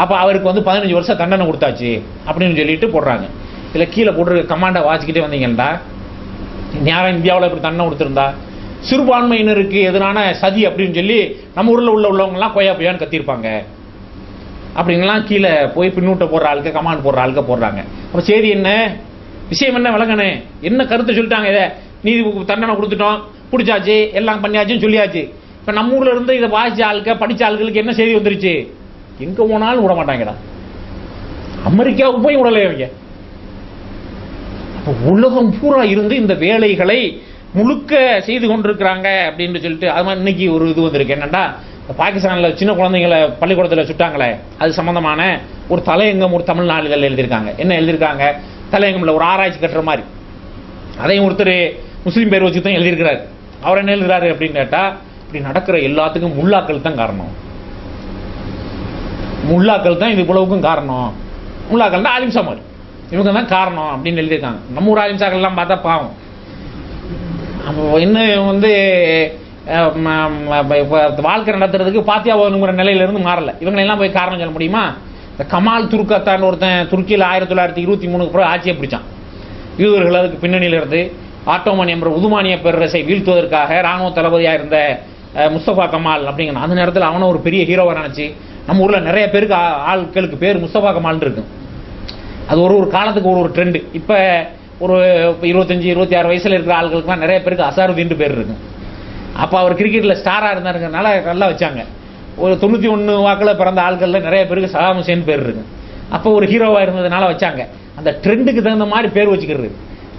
அப்ப அவருக்கு வந்து 15 வருஷம் தண்டனை கொடுத்தாச்சு அப்படின்னு சொல்லிட்டு போடுறாங்க. இதுல கீழே போட்டு கமாண்டை வாசிக்கிட்டே வந்தீங்கன்னா, யாரும் இந்தியாவில் இப்படி தண்டனை கொடுத்திருந்தா சிறுபான்மையினருக்கு எதிரான சதி அப்படின்னு சொல்லி நம்ம ஊர்ல உள்ளவங்க எல்லாம் கொய்யா பொய்யான்னு கத்திருப்பாங்க அப்படின்லாம் கீழே போய் பின்னூட்ட போடுற ஆளுக்கு, கமாண்ட் போடுற ஆளுக்கு போடுறாங்க. அப்ப செய்தி என்ன, விஷயம் என்ன, விளங்கனே என்ன கருத்தை சொல்லிட்டாங்க. இதை நீதி தண்டனை கொடுத்துட்டோம், பிடிச்சாச்சு, எல்லாம் பண்ணியாச்சுன்னு சொல்லியாச்சு. இப்ப நம்ம ஊர்ல இருந்து இதை வாசிச்ச ஆளுக்க படிச்ச ஆளுகளுக்கு என்ன செய்தி வந்துருச்சு, எங்க போனாலும் விட மாட்டாங்கடா, அமெரிக்காவுக்கு போய் விடலையவங்க. அப்ப உலகம் பூரா இருந்து இந்த வேலைகளை முழுக்க செய்து கொண்டிருக்கிறாங்க அப்படின்னு சொல்லிட்டு அது மாதிரி இன்னைக்கு ஒரு இது வந்திருக்கு. என்னன்னா, பாகிஸ்தான்ல சின்ன குழந்தைங்களை பள்ளிக்கூடத்தில் சுட்டாங்களே, அது சம்பந்தமான ஒரு தலையங்கம் ஒரு தமிழ் நாளிதழ் எழுதியிருக்காங்க. என்ன எழுதியிருக்காங்க, தலையங்கம்ல ஒரு ஆராய்ச்சி கட்டுற மாதிரி, அதையும் ஒருத்தர் முஸ்லீம் பேர் வச்சு தான் எழுதியிருக்கிறார். அவர் என்ன எழுதுறாரு அப்படின்னு கேட்டா, இப்படி நடக்கிற எல்லாத்துக்கும் முல்லாக்கள் தான் காரணம், முல்லாக்கள் தான் இது இவ்வளவுக்கும் காரணம், முல்லாக்கள் தான் ஆலிம்சா மாதிரி இவங்க தான் காரணம் அப்படின்னு எழுதியிருக்காங்க. நம்ம ஊர் ஆலிம்சாக்கள் எல்லாம் பார்த்தா பாவம், இன்னும் வந்து வாழ்க்கை நடத்துறதுக்கு பாத்தியா ஓதுங்கிற நிலையிலிருந்து மாறல. இவங்களெல்லாம் போய் காரணம் சொல்ல முடியுமா? இந்த கமால் துர்கத்தான் ஒருத்தன் துருக்கியில் 1923 பிறகு ஆட்சியை பிடிச்சான். யூதர்கள் அதுக்கு பின்னணியில் இருந்து ஆட்டோமன் என்ற உதுமானிய பேரரசை வீழ்த்துவதற்காக ராணுவ தளபதியாக இருந்த முஸ்தபா கமால் அப்படிங்கிற அந்த நேரத்தில் அவனை ஒரு பெரிய ஹீரோவை நினைச்சு நம்ம ஊரில் நிறைய பேருக்கு ஆட்களுக்கு பேர் முஸ்தபா கமால்னு இருக்கும். அது ஒரு காலத்துக்கு ஒரு ட்ரெண்டு. இப்போ ஒரு 25-26 வயசில் இருக்கிற ஆட்களுக்குலாம் நிறைய பேருக்கு அசாருதீன் பேர் இருக்கும். அப்போ அவர் கிரிக்கெட்டில் ஸ்டாராக இருந்தாருங்கிறதுனால நல்லா வச்சாங்க. ஒரு 91 வாக்கில் பிறந்த ஆட்களில் நிறைய பேருக்கு சதாம் ஹுசேன் பேர் இருக்கும். அப்போ ஒரு ஹீரோவாக இருந்ததுனால வச்சாங்க. அந்த ட்ரெண்டுக்கு தகுந்த மாதிரி பேர் வச்சுக்கிறது.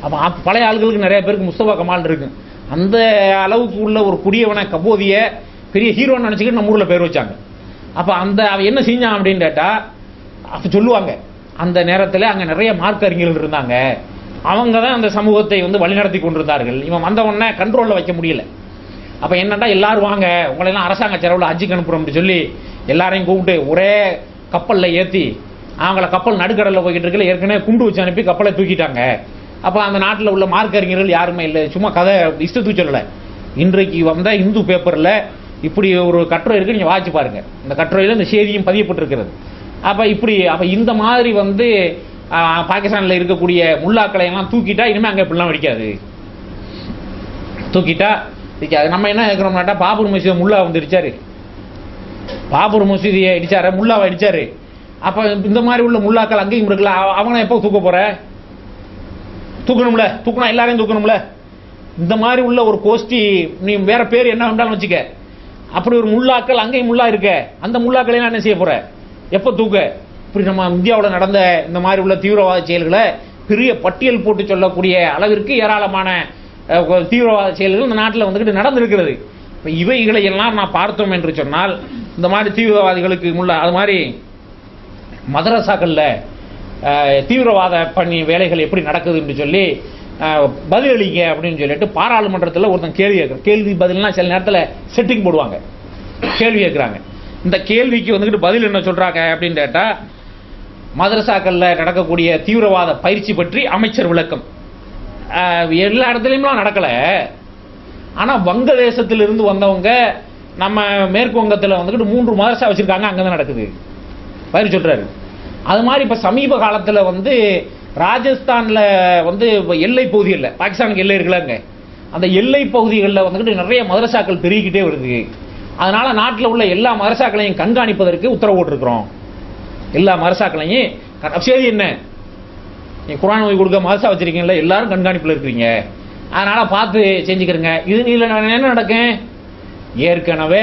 அப்போ பழைய ஆட்களுக்கு நிறைய பேருக்கு முஸ்தபா கமால் இருக்கும். அந்த அளவுக்கு உள்ள ஒரு குடியவனை கபோதிய பெரிய ஹீரோன்னு நினச்சிக்கிட்டு நம்ம ஊரில் பேர் வச்சாங்க. அப்போ அவன் என்ன செஞ்சான் அப்படின்னு கேட்டால் அப்போ சொல்லுவாங்க, அந்த நேரத்தில் அங்கே நிறைய மார்க் அறிஞர்கள் இருந்தாங்க, அவங்க தான் அந்த சமூகத்தை வழிநடத்தி கொண்டிருந்தார்கள். இவன் வந்த உடனே கண்ட்ரோலில் வைக்க முடியல. அப்போ என்னட்டா எல்லாரும் வாங்க, உங்களெல்லாம் அரசாங்க செலவில் ஹஜ்ஜுக்கு அனுப்புகிறோம்னு சொல்லி எல்லாரையும் கூப்பிட்டு ஒரே கப்பலில் ஏற்றி அவங்கள கப்பல் நடுக்கடலில் போய்கிட்டு இருக்கல ஏற்கனவே குண்டு வச்சு அனுப்பி கப்பலை தூக்கிட்டாங்க. அப்போ அந்த நாட்டில் உள்ள மார்க் அறிஞர்கள் யாருமே இல்லை, சும்மா கதை இஷ்டத்துக்கு சொல்லலை. இன்றைக்கு வந்த இந்து பேப்பரில் இப்படி ஒரு கட்டுரை இருக்குது, நீங்கள் வாசிச்சு பாருங்கள். இந்த கட்டுரையில் இந்த செய்தியும் பதியப்பட்டிருக்கிறது. அப்போ இந்த மாதிரி பாகிஸ்தானில் இருக்கக்கூடிய முல்லாக்களை எல்லாம் தூக்கிட்டா இனிமேல் அங்கே இப்படிலாம் வெடிக்காது. தூக்கிட்டா இருக்காது. நம்ம என்ன கேட்குறோம்னாட்டா, பாபர் மசீதை முல்லா இடிச்சாரு, பாபர் மசீதியை இடிச்சாரு, முல்லாவை அடிச்சாரு. அப்போ இந்த மாதிரி உள்ள முல்லாக்கள் அங்கேயும் இருக்குல்ல, அவனை எப்போ தூக்க போற? தூக்கணும்ல, தூக்கணும், எல்லாரையும் தூக்கணும்ல. இந்த மாதிரி உள்ள ஒரு கோஷ்டி, நீ வேற பேர் என்ன வேண்டாலும் வச்சுக்க, அப்படி ஒரு முல்லாக்கள் அங்கேயும் முல்லா இருக்க, அந்த முல்லாக்களையும் என்ன செய்ய போற? எப்போ தூக்க? இப்படி நம்ம இந்தியாவில் நடந்த இந்த மாதிரி உள்ள தீவிரவாத செயல்களை பெரிய பட்டியல் போட்டு சொல்லக்கூடிய அளவிற்கு ஏராளமான தீவிரவாத செயல்கள் இந்த நாட்டில் நடந்திருக்கிறது. இப்போ இவைகளை எல்லாம் நான் பார்த்தோம் என்று சொன்னால், இந்த மாதிரி தீவிரவாதிகளுக்கு அது மாதிரி மதரசாக்களில் தீவிரவாத பணி வேலைகள் எப்படி நடக்குது என்று சொல்லி பதிலளிங்க அப்படின்னு சொல்லிட்டு பாராளுமன்றத்தில் ஒருத்தன் கேள்வி கேட்குறான். கேள்வி பதில்னா சில நேரத்தில் செட்டிங் போடுவாங்க, கேள்வி கேட்குறாங்க. இந்த கேள்விக்கு பதில் என்ன சொல்றாங்க அப்படின்னு கேட்டா, மதரசாக்களில் நடக்கக்கூடிய தீவிரவாத பயிற்சி பற்றி அமைச்சர் விளக்கம். எல்லா இடத்துலையும் நடக்கல. ஆனால் வங்கதேசத்திலிருந்து வந்தவங்க நம்ம மேற்கு வங்கத்தில் 3 மதரசா வச்சிருக்காங்க, அங்கே தான் நடக்குது பயிர் சொல்றாரு. அது மாதிரி இப்போ சமீப காலத்தில் ராஜஸ்தானில் எல்லை பகுதிகளில், பாகிஸ்தானுக்கு எல்லை இருக்குல்லங்க, அந்த எல்லை பகுதிகளில் நிறைய மதரசாக்கள் பெருகிக்கிட்டே வருது. அதனால நாட்டில் உள்ள எல்லா மதரசாக்களையும் கண்காணிப்பதற்கு உத்தரவு போட்டிருக்கிறோம். எல்லா மதரசாக்களையும் சரி, என்ன குர்ஆன் ஓதி கொடுக்க மதரசா வச்சிருக்கீங்களா, எல்லாரும் கண்காணிப்பில் இருக்கிறீங்க, அதனால பார்த்து செஞ்சுக்கிறங்க. இது என்ன நடக்கும்? ஏற்கனவே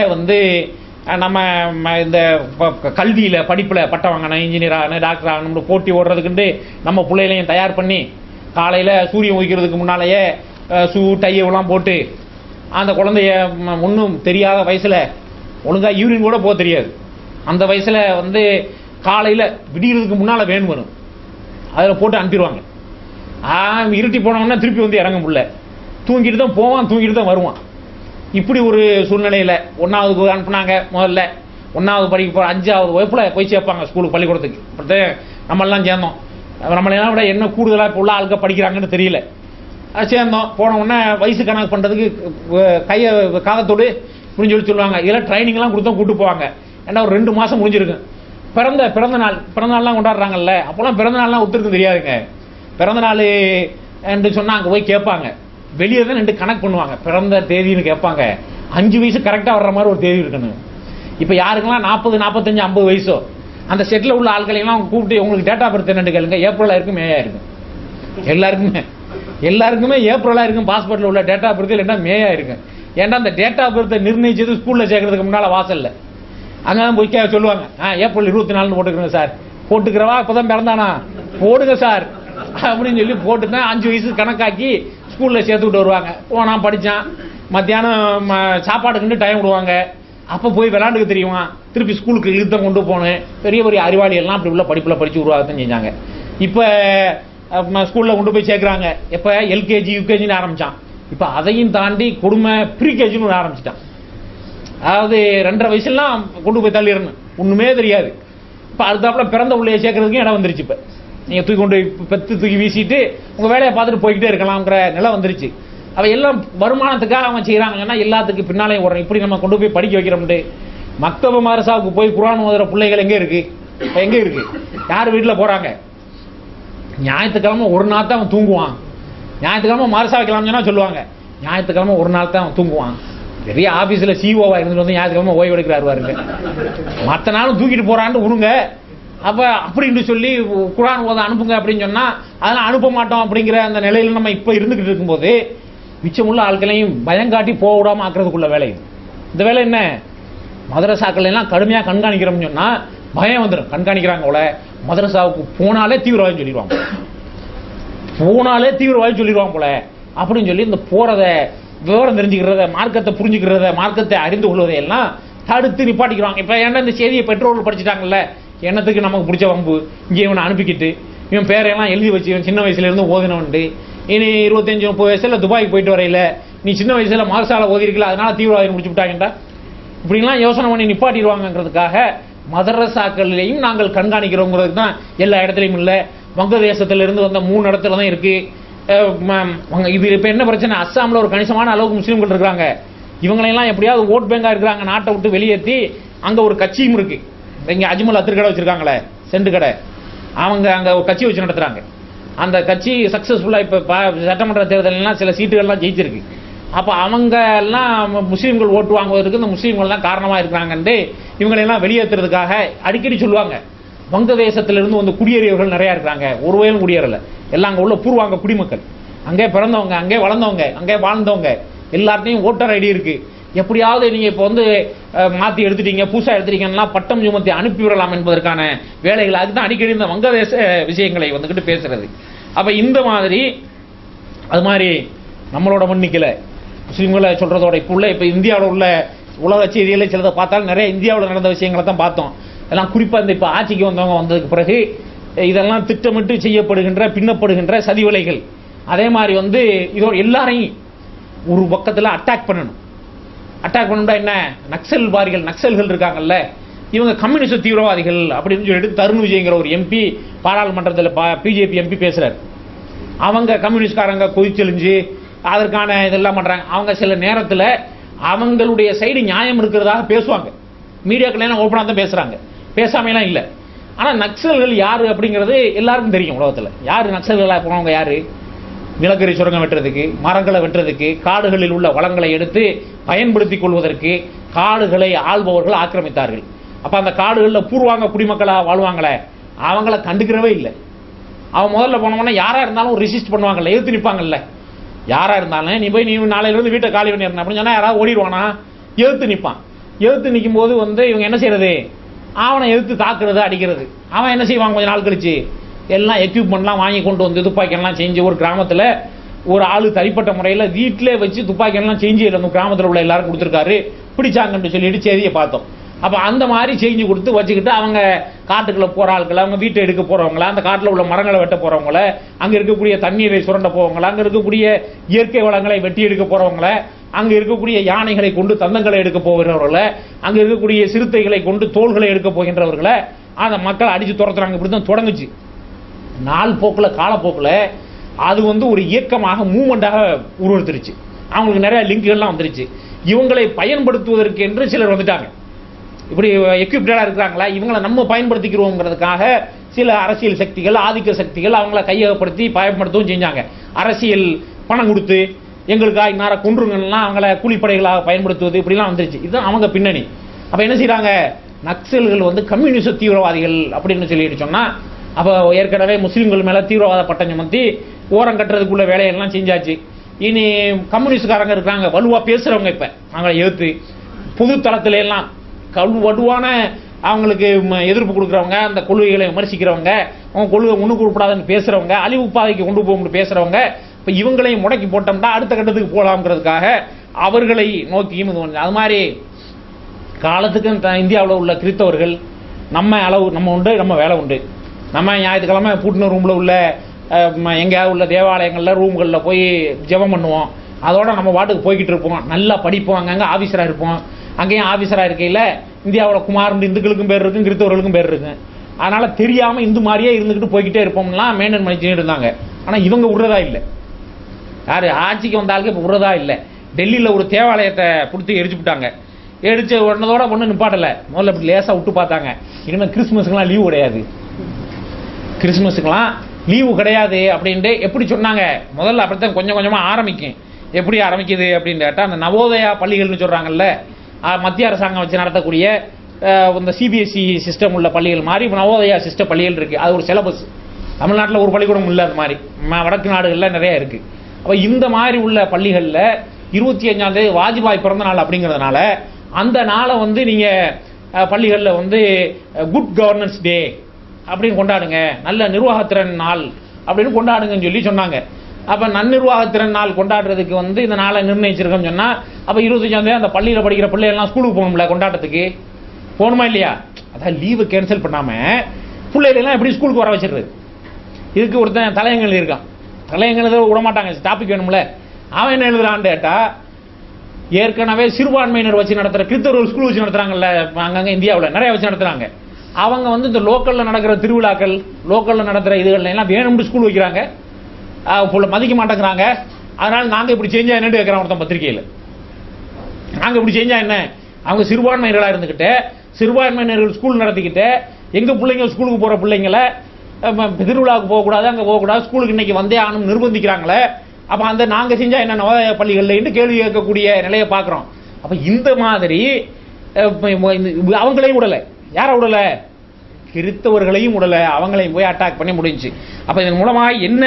நம்ம இந்த கல்வியில் படிப்பில் பட்டம் வாங்கணும், இன்ஜினியர் ஆகணும், டாக்டர் ஆகணும், போட்டி ஓடுறதுக்குண்டு நம்ம பிள்ளைகளையும் தயார் பண்ணி காலையில் சூரியன் உதிக்கிறதுக்கு முன்னாலேயே ஷூ டையெல்லாம் போட்டு அந்த குழந்தைய ஒன்றும் தெரியாத வயசில் ஒழுங்காக யூரின் கூட போக தெரியாது, அந்த வயசில் காலையில் விடிகிறதுக்கு முன்னால் வேன் வரும், அதில் போட்டு அனுப்பிடுவாங்க. இருட்டி போனவொன்னா திருப்பி இறங்க முடியல, தூங்கிட்டு தான் போவான், தூங்கிட்டு தான் வருவான். இப்படி ஒரு சூழ்நிலையில் 1வது அனுப்புனாங்க. முதல்ல 1வது படிக்க போகிற 5வது வகுப்பில் போய் சேர்ப்பாங்க ஸ்கூலுக்கு, பள்ளிக்கூடத்துக்கு. அப்படி நம்மளாம் சேர்ந்தோம். நம்மளெல்லாம் விட என்ன கூடுதலாக இப்போ உள்ள ஆளுக்க படிக்கிறாங்கன்னு தெரியல. சேர்ந்தோம். போன உடனே வயசு கணக்கு பண்ணுறதுக்கு கையை காதத்தோடு இப்படின்னு சொல்லுவாங்க. இதெல்லாம் ட்ரைனிங்லாம் கொடுத்தோம், கூப்பிட்டு போவாங்க. ஏன்னா ஒரு 2 மாதம் முடிஞ்சிருக்கு. பிறந்தநாள்லாம் கொண்டாடுறாங்கல்ல, அப்போல்லாம் பிறந்தநாள்லாம் ஒத்துருக்கு தெரியாதுங்க. பிறந்தநாள் என்று சொன்னால் அங்கே போய் கேட்பாங்க. வெளியே தான் 2 கணக்கு பண்ணுவாங்க, பிறந்த தேதின்னு கேட்பாங்க. 5 வயசு கரெக்டாக வர்ற மாதிரி ஒரு தேதி இருக்கணும். இப்போ யாருக்கெல்லாம் 40, 45, 50 வயசோ அந்த செட்டில் உள்ள ஆட்களையெல்லாம் கூப்பிட்டு உங்களுக்கு டேட்டா பர்த் என்னன்னு கேளுங்க. ஏப்ரலாக இருக்கும், மேயா இருக்கும். எல்லாருக்குமே ஏப்ரலாக இருக்கும். பாஸ்போர்ட்டில் உள்ள டேட்டா பர்த் இல்லைன்னா மேயா இருக்கும். ஏன்னா அந்த டேட்டா பர்த்தை நிர்ணயிச்சது ஸ்கூலில் சேர்க்கறதுக்கு முன்னால் வாசல்ல அங்கே தான் போய் சொல்லுவாங்க, ஏப்ரல் 24 போட்டுக்கிறோங்க சார். போட்டுக்கிறவா இப்போ தான் பிறந்தானா, போடுங்க சார் அப்படின்னு சொல்லி போட்டு தான் 5 வயசு கணக்காக்கி ஸ்கூலில் சேர்த்து விட்டு வருவாங்க. போனான், படித்தான், மத்தியானம் சாப்பாடுக்குன்னு டைம் விடுவாங்க. அப்போ போய் விளாண்டுக்கு தெரியுமா, திருப்பி ஸ்கூலுக்கு இழுத்தம் கொண்டு போனேன். பெரிய பெரிய அறிவாளிகள்லாம் அப்படி உள்ள படிப்பில் படித்து உருவாகத்தான் செஞ்சாங்க. இப்போ ஸ்கூலில் கொண்டு போய் சேர்க்குறாங்க. எப்போ எல்கேஜி யூகேஜின்னு ஆரம்பித்தான். இப்போ அதையும் தாண்டி கொடுமை ப்ரீகேஜின்னு ஒன்று ஆரம்பிச்சிட்டான். அதாவது 2.5 வயசுலாம் கொண்டு போய் தள்ளிடணும், ஒன்றுமே தெரியாது. இப்போ அடுத்தாப்புல பிறந்த உள்ளே சேர்க்கறதுக்கும் இடம் வந்துருச்சு. இப்போ நீங்கள் தூக்கி கொண்டு பெற்று தூக்கி வீசிட்டு உங்கள் வேலையை பார்த்துட்டு போய்கிட்டே இருக்கலாம்ங்கிற நிலை வந்துருச்சு. அவன் எல்லாம் வருமானத்துக்காக அவன் செய்கிறாங்கன்னா எல்லாத்துக்கும் பின்னாலே ஓடுறான். இப்படி நம்ம கொண்டு போய் படிக்க வைக்கிறோம்ட்டு மக்தப மதரசாவுக்கு போய் குர்ஆன் ஓதுற பிள்ளைகள் எங்கே இருக்கு? எங்கே இருக்கு? யார் வீட்டில் போகிறாங்க? ஞாயிற்றுக்கிழமை ஒரு நாள் தான் அவன் தூங்குவான். ஞாயிற்றுக்கிழமை மதரசா வைக்கலாம்னு சொன்னால் சொல்லுவாங்க, ஞாயிற்றுக்கிழமை ஒரு நாள் தான் அவன் தூங்குவான். பெரிய ஆபீஸ்ல சிஓவா இருந்து வந்து ஞாயிற்றுக்கிழமை ஓய்வு எடுக்கிறாரு பாருங்க, மற்ற நாளும் தூக்கிட்டு போறான்னு விடுங்க. அப்ப அப்படின்னு சொல்லி குர்ஆன் ஓத அனுப்புங்க அப்படின்னு சொன்னா அதெல்லாம் அனுப்ப மாட்டோம் அப்படிங்கிற அந்த நிலையில நம்ம இப்ப இருந்துகிட்டு இருக்கும்போது மிச்சமுள்ள ஆட்களையும் பயங்காட்டி போக விடாம ஆக்குறதுக்குள்ள வேலை. இந்த வேலை என்ன, மதரசாக்கள் எல்லாம் கடுமையா கண்காணிக்கிறோம்னு சொன்னா பயம் வந்துடும். கண்காணிக்கிறாங்க போல, மதரசாவுக்கு போனாலே தீவிரவாதி சொல்லிடுவாங்க, போனாலே தீவிரவாதி சொல்லிடுவாங்க போல அப்படின்னு சொல்லி இந்த போறத, விவரம் தெரிஞ்சுக்கிறத, மார்க்கத்தை புரிஞ்சுக்கிறத, மார்க்கத்தை அறிந்து கொள்வதை எல்லாம் தடுத்து நிப்பாட்டிக்கிறாங்க. இப்ப ஏன்னா இந்த செய்தியை பெற்றோர்கள் படிச்சுட்டாங்கல்ல, என்னத்துக்கு நமக்கு பிடிச்ச வம்பு, இங்கே இவனை அனுப்பிக்கிட்டு இவன் பேரையெல்லாம் எழுதி வச்சு இவன் சின்ன வயசுல இருந்து ஓதினவன்ட்டு இனி 25-30 வயசுல துபாய்க்கு போயிட்டு வரையில நீ சின்ன வயசுல மார்சால ஓதிருக்கல அதனால தீவிரவாதி முடிச்சு விட்டாங்கடா இப்படிலாம் யோசனை பண்ணி நிப்பாட்டிடுவாங்கிறதுக்காக மதரசாக்களிலையும் நாங்கள் கண்காணிக்கிறோங்கிறது தான் எல்லா இடத்துலையும் இல்லை. வங்கதேசத்திலிருந்து வந்த 3 இடத்துல தான் இருக்கு. இது இப்போ என்ன பிரச்சனை, அஸ்ஸாமில் ஒரு கணிசமான அளவுக்கு முஸ்லீம்கள் இருக்கிறாங்க. இவங்களெல்லாம் எப்படியாவது ஓட் பேங்கா இருக்கிறாங்க, நாட்டை விட்டு வெளியேற்றி அங்கே ஒரு கட்சியும் இருக்கு. இங்கே அஜ்மல் அத்திர் கடை வச்சிருக்காங்களே, செண்டு கடை, அவங்க அங்கே ஒரு கட்சி வச்சு நடத்துறாங்க. அந்த கட்சி சக்சஸ்ஃபுல்லாக இப்போ சட்டமன்ற தேர்தலெல்லாம் சில சீட்டுகள்லாம் ஜெயிச்சிருக்கு. அப்போ அவங்க எல்லாம் முஸ்லீம்கள் ஓட்டு வாங்குவதற்கு இந்த முஸ்லீம்கள் தான் காரணமாக இருக்கிறாங்கன்ட்டு இவங்களெல்லாம் வெளியேற்றுறதுக்காக அடிக்கடி சொல்லுவாங்க. வங்கதேசத்திலிருந்து வந்து குடியேறியவர்கள் நிறையா இருக்கிறாங்க, ஒரு வயலும் குடியேறல, எல்லாம் அங்கே உள்ள பூர்வாங்க குடிமக்கள், அங்கே பிறந்தவங்க, அங்கே வளர்ந்தவங்க, அங்கே வாழ்ந்தவங்க, எல்லார்ட்டையும் ஓட்டர் ஐடி இருக்கு. எப்படியாவது நீங்க இப்போ வந்து மாற்றி எடுத்துட்டீங்க, புதுசாக எடுத்துட்டீங்கன்னா பட்டம் சுமத்தி அனுப்பிவிடலாம் என்பதற்கான வேலைகள், அதுதான் அடிக்கடி இந்த வங்கதேச விஷயங்களை வந்துக்கிட்டு பேசுறது. அப்போ இந்த மாதிரி அது மாதிரி நம்மளோட மன்னிக்கல முஸ்லீம்களை சொல்றதோட இப்போ இந்தியாவில் உள்ள உலக செய்திகளை சிலதை பார்த்தாலும் நிறைய இந்தியாவில் நடந்த விஷயங்களை தான் பார்த்தோம். எல்லாம் குறிப்பாக இந்த இப்போ ஆட்சிக்கு வந்தவங்க வந்ததுக்கு பிறகு இதெல்லாம் திட்டமிட்டு செய்யப்படுகின்ற பின்னப்படுகின்ற சதிவலைகள். அதே மாதிரி வந்து இதோட எல்லாரையும் ஒரு பக்கத்தில் அட்டாக் பண்ணணும். அட்டாக் பண்ணா என்ன, நக்சல்வாதிகள், நக்சல்கள் இருக்காங்கல்ல, இவங்க கம்யூனிஸ்ட் தீவிரவாதிகள் அப்படின்னு சொல்லிட்டு தருண் விஜய்ங்கிற ஒரு எம்பி பாராளுமன்றத்தில் பிஜேபி எம்பி பேசுறாரு. அவங்க கம்யூனிஸ்ட்காரங்க கொதிச்செழிஞ்சு அதற்கான இதெல்லாம் பண்றாங்க. அவங்க சில நேரத்தில் அவங்களுடைய சைடு நியாயம் இருக்கிறதாக பேசுவாங்க, மீடியாக்கள் ஓப்பனாக தான் பேசுறாங்க, பேசாமலாம் இல்லை. ஆனால் நக்சல்கள் யாரு அப்படிங்கிறது எல்லாருக்கும் தெரியும். உலகத்தில் யாரு நக்சல்களாக போனவங்க யாரு, நிலக்கரி சுரங்கம் வெட்டுறதுக்கு, மரங்களை வெட்டுறதுக்கு, காடுகளில் உள்ள வளங்களை எடுத்து பயன்படுத்திக் கொள்வதற்கு காடுகளை ஆள்பவர்கள் ஆக்கிரமித்தார்கள். அப்போ அந்த காடுகளில் பூர்வாங்க குடிமக்களாக வாழ்வாங்களே அவங்கள கண்டுக்கிறவே இல்லை. அவன் முதல்ல போனவொன்னே யாரா இருந்தாலும் ரெசிஸ்ட் பண்ணுவாங்கல்ல, எதிர்த்து நிற்பாங்கல்ல. யாரா இருந்தாலும் நீ போய் நீ நாளையிலிருந்து வீட்டை காலி பண்ணிடுறேன் அப்படின்னு சொன்னா யாராவது ஓடிடுவானா, எதிர்த்து நிற்பான். எதிர்த்து நிற்கும் போது வந்து இவங்க என்ன செய்யறது, அவனை எதிர்த்து தாக்குறது, அடிக்கிறது. அவன் என்ன செய்வாங்க, கொஞ்சம் நாள் கழிச்சு எல்லாம் எக்யூப்மெண்ட்லாம் வாங்கி கொண்டு வந்து துப்பாக்கியெல்லாம் செஞ்சு ஒரு கிராமத்தில் ஒரு ஆளு தனிப்பட்ட முறையில் வீட்டிலே வச்சு துப்பாக்கியெல்லாம் செஞ்சு அந்த கிராமத்தில் உள்ள எல்லாரும் கொடுத்துருக்காரு, பிடிச்சாங்கன்னு சொல்லிட்டு செய்தியை பார்த்தோம். அப்போ அந்த மாதிரி செஞ்சு கொடுத்து வச்சுக்கிட்டு அவங்க காட்டுக்குள்ள போகிற ஆட்களை, அவங்க வீட்டை எடுக்க போகிறவங்கள, அந்த காட்டில் உள்ள மரங்களை வெட்ட போகிறவங்கள, அங்கே இருக்கக்கூடிய தண்ணீரை சுரண்ட போகிறவங்கள, அங்கே இருக்கக்கூடிய இயற்கை வளங்களை வெட்டி எடுக்க போகிறவங்கள, அங்கே இருக்கக்கூடிய யானைகளை கொண்டு தந்தங்களை எடுக்க போகிறவர்களை, அங்கே இருக்கக்கூடிய சிறுத்தைகளை கொண்டு தோள்களை எடுக்க போகின்றவர்களை அந்த மக்களை அடித்து துரத்துறாங்க. இப்படி தான் தொடங்குச்சு. நாள் போக்கில் காலப்போக்கில் அது வந்து ஒரு இயக்கமாக மூவ்மெண்டாக உருவெடுத்துருச்சு. அவங்களுக்கு நிறைய லிங்குகள்லாம் வந்துருச்சு. இவங்களை பயன்படுத்துவதற்கு என்று சிலர் வந்துட்டாங்க. இப்படி எக்யூப்டடாக இருக்கிறாங்களா, இவங்களை நம்ம பயன்படுத்திக்கிறோங்கிறதுக்காக சில அரசியல் சக்திகள், ஆதிக்க சக்திகள் அவங்கள கையகப்படுத்தி பயன்படுத்தவும் செஞ்சாங்க. அரசியல் பணம் கொடுத்து எங்களுக்காக இந்நேரம் கொன்றுங்கலாம் அவங்கள கூலிப்படைகளாக பயன்படுத்துவது, இப்படிலாம் வந்துருச்சு. இதுதான் அவங்க பின்னணி. அப்போ என்ன செய்யறாங்க, நக்சல்கள் வந்து கம்யூனிஸ்ட் தீவிரவாதிகள் அப்படின்னு சொல்லிட்டு சொன்னா, அப்போ ஏற்கனவே முஸ்லீம்கள் மேலே தீவிரவாத பட்டம் சுமத்தி ஓரம் கட்டுறதுக்குள்ள வேலையெல்லாம் செஞ்சாச்சு. இனி கம்யூனிஸ்ட்காரங்க இருக்கிறாங்க, வலுவாக பேசுகிறவங்க, இப்போ அவங்கள எதிர்த்து பொது தளத்துல எல்லாம் வலுவான அவங்களுக்கு எதிர்ப்பு கொடுக்குறவங்க, அந்த கொள்கைகளை விமர்சிக்கிறவங்க, அவங்க கொள்கை ஒன்று கொடுக்கூடாதுன்னு பேசுகிறவங்க, அழிவு பாதைக்கு கொண்டு போகணும்னு பேசுகிறவங்க, இப்போ இவங்களையும் முடக்கி போட்டோம்னா அடுத்த கட்டத்துக்கு போகலாம்ங்கிறதுக்காக அவர்களை நோக்கியும் இது பண்ணு. அது மாதிரி காலத்துக்கு இந்தியாவில் உள்ள கிறிஸ்தவர்கள் நம்ம உண்டு, நம்ம வேலை உண்டு. நம்ம ஞாயிற்றுக்கிழமை பூட்டின ரூமில் உள்ள எங்கேயாவது உள்ள தேவாலயங்களில் ரூம்களில் போய் ஜெபம் பண்ணுவோம். அதோட நம்ம வாட்டுக்கு போய்கிட்டு இருப்போம், நல்லா படிப்போம், அங்கங்கே ஆஃபீஸராக இருப்போம். அங்கேயும் ஆஃபீஸராக இருக்கையில் இந்தியாவோட குமார்னு இந்துக்களுக்கும் பேர் இருக்கும், கிறிஸ்தவர்களுக்கும் பேர் இருக்கும். அதனால் தெரியாமல் இந்து மாதிரியே இருந்துக்கிட்டு போய்கிட்டே இருப்போம்லாம் மெயின்டைன் பண்ணிச்சுட்டு இருந்தாங்க. ஆனால் இவங்க விடுறதா இல்லை, யார் ஆட்சிக்கு வந்தாலும் இப்போ விடுறதா இல்லை. டெல்லியில் ஒரு தேவாலயத்தை பிடிச்சி எரிச்சு விட்டாங்க. எரிச்சு உடனதோட ஒன்றும் நிப்பாட்டலை, முதல்ல இப்படி லேசாக விட்டு பார்த்தாங்க. இனிமேல் கிறிஸ்துமஸுக்கெல்லாம் லீவு கிடையாது, கிறிஸ்துமஸுக்கெல்லாம் லீவு கிடையாது அப்படின்ட்டு எப்படி சொன்னாங்க. முதல்ல அப்படித்தான் கொஞ்சம் கொஞ்சமாக ஆரம்பிக்கும். எப்படி ஆரம்பிக்குது அப்படின்னு கேட்டால், அந்த நவோதயா பள்ளிகள்னு சொல்கிறாங்கல்ல, மத்திய அரசாங்கம் வச்சு நடத்தக்கூடிய இந்த சிபிஎஸ்இ சிஸ்டம் உள்ள பள்ளிகள் மாதிரி நவோதயா சிஸ்டம் பள்ளிகள் இருக்குது. அது ஒரு சிலபஸ். தமிழ்நாட்டில் ஒரு பள்ளிக்கூடம் இல்லை, அது மாதிரி வடக்கு நாடுகளில் நிறைய இருக்குது. அப்போ இந்த மாதிரி உள்ள பள்ளிகளில் 25ஆம் தேதி வாஜ்பாய் பிறந்த நாள் அப்படிங்கிறதுனால அந்த நாளை வந்து நீங்கள் பள்ளிகளில் வந்து குட் கவர்னன்ஸ் டே அப்படின்னு கொண்டாடுங்க, நல்ல நிர்வாகத்திறன் நாள் அப்படின்னு கொண்டாடுங்கன்னு சொல்லி சொன்னாங்க. அப்போ நன்னிர்வாகத்திறன் நாள் கொண்டாடுறதுக்கு வந்து இந்த நாளை நிர்ணயிச்சிருக்கோம்னு சொன்னால், அப்போ 25ஆம் தேதி அந்த பள்ளியில் படிக்கிற பிள்ளைகள்லாம் ஸ்கூலுக்கு போகணும்ல, கொண்டாட்டத்துக்கு போகணுமா இல்லையா? அதான் லீவு கேன்சல் பண்ணாமல் பிள்ளைகளெல்லாம் எப்படி ஸ்கூலுக்கு வர வச்சிடுறது? இதுக்கு ஒருத்தன் தலையங்கள் இருக்கான். தலையங்கள் விட மாட்டாங்க, டாபிக் வேணும்ல. அவன் என்ன எழுதுறான்னு கேட்டால், ஏற்கனவே சிறுபான்மையினர் வச்சு நடத்துகிற கிறிஸ்தவர்கள் ஸ்கூல் வச்சு நடத்துகிறாங்கல்ல, அங்கங்கே இந்தியாவில் நிறைய வச்சு நடத்துகிறாங்க. அவங்க வந்து இந்த லோக்கலில் நடக்கிற திருவிழாக்கள், லோக்கலில் நடத்துகிற இதுகள் எல்லாம் வேணும்னு ஸ்கூல் வைக்கிறாங்க, மதிக்க மாட்டேங்கிறாங்க. அதனால் நாங்கள் இப்படி செஞ்சால் என்னன்னு கேட்குறான் ஒருத்தன் பத்திரிகையில். நாங்கள் இப்படி செஞ்சால் என்ன? அவங்க சிறுபான்மையினர்களாக இருந்துக்கிட்டு, சிறுபான்மையினர்கள் ஸ்கூல் நடத்திக்கிட்டு, எங்கள் பிள்ளைங்க ஸ்கூலுக்கு போகிற பிள்ளைங்களை திருவிழாவுக்கு போகக்கூடாது, அங்கே போகக்கூடாது, ஸ்கூலுக்கு இன்னைக்கு வந்தே ஆகணும் நிர்பந்திக்கிறாங்களே. அப்போ அந்த நாங்கள் செஞ்சால் என்ன நவோதயா பள்ளிகளில் கேள்வி கேட்கக்கூடிய நிலையை பார்க்குறோம். அப்போ இந்த மாதிரி அவங்களையும் விடலை. யாரை விடலை? கிறிஸ்தவர்களையும் விடலை, அவங்களையும் போய் அட்டாக் பண்ணி முடிஞ்சு. அப்போ இதன் மூலமாக என்ன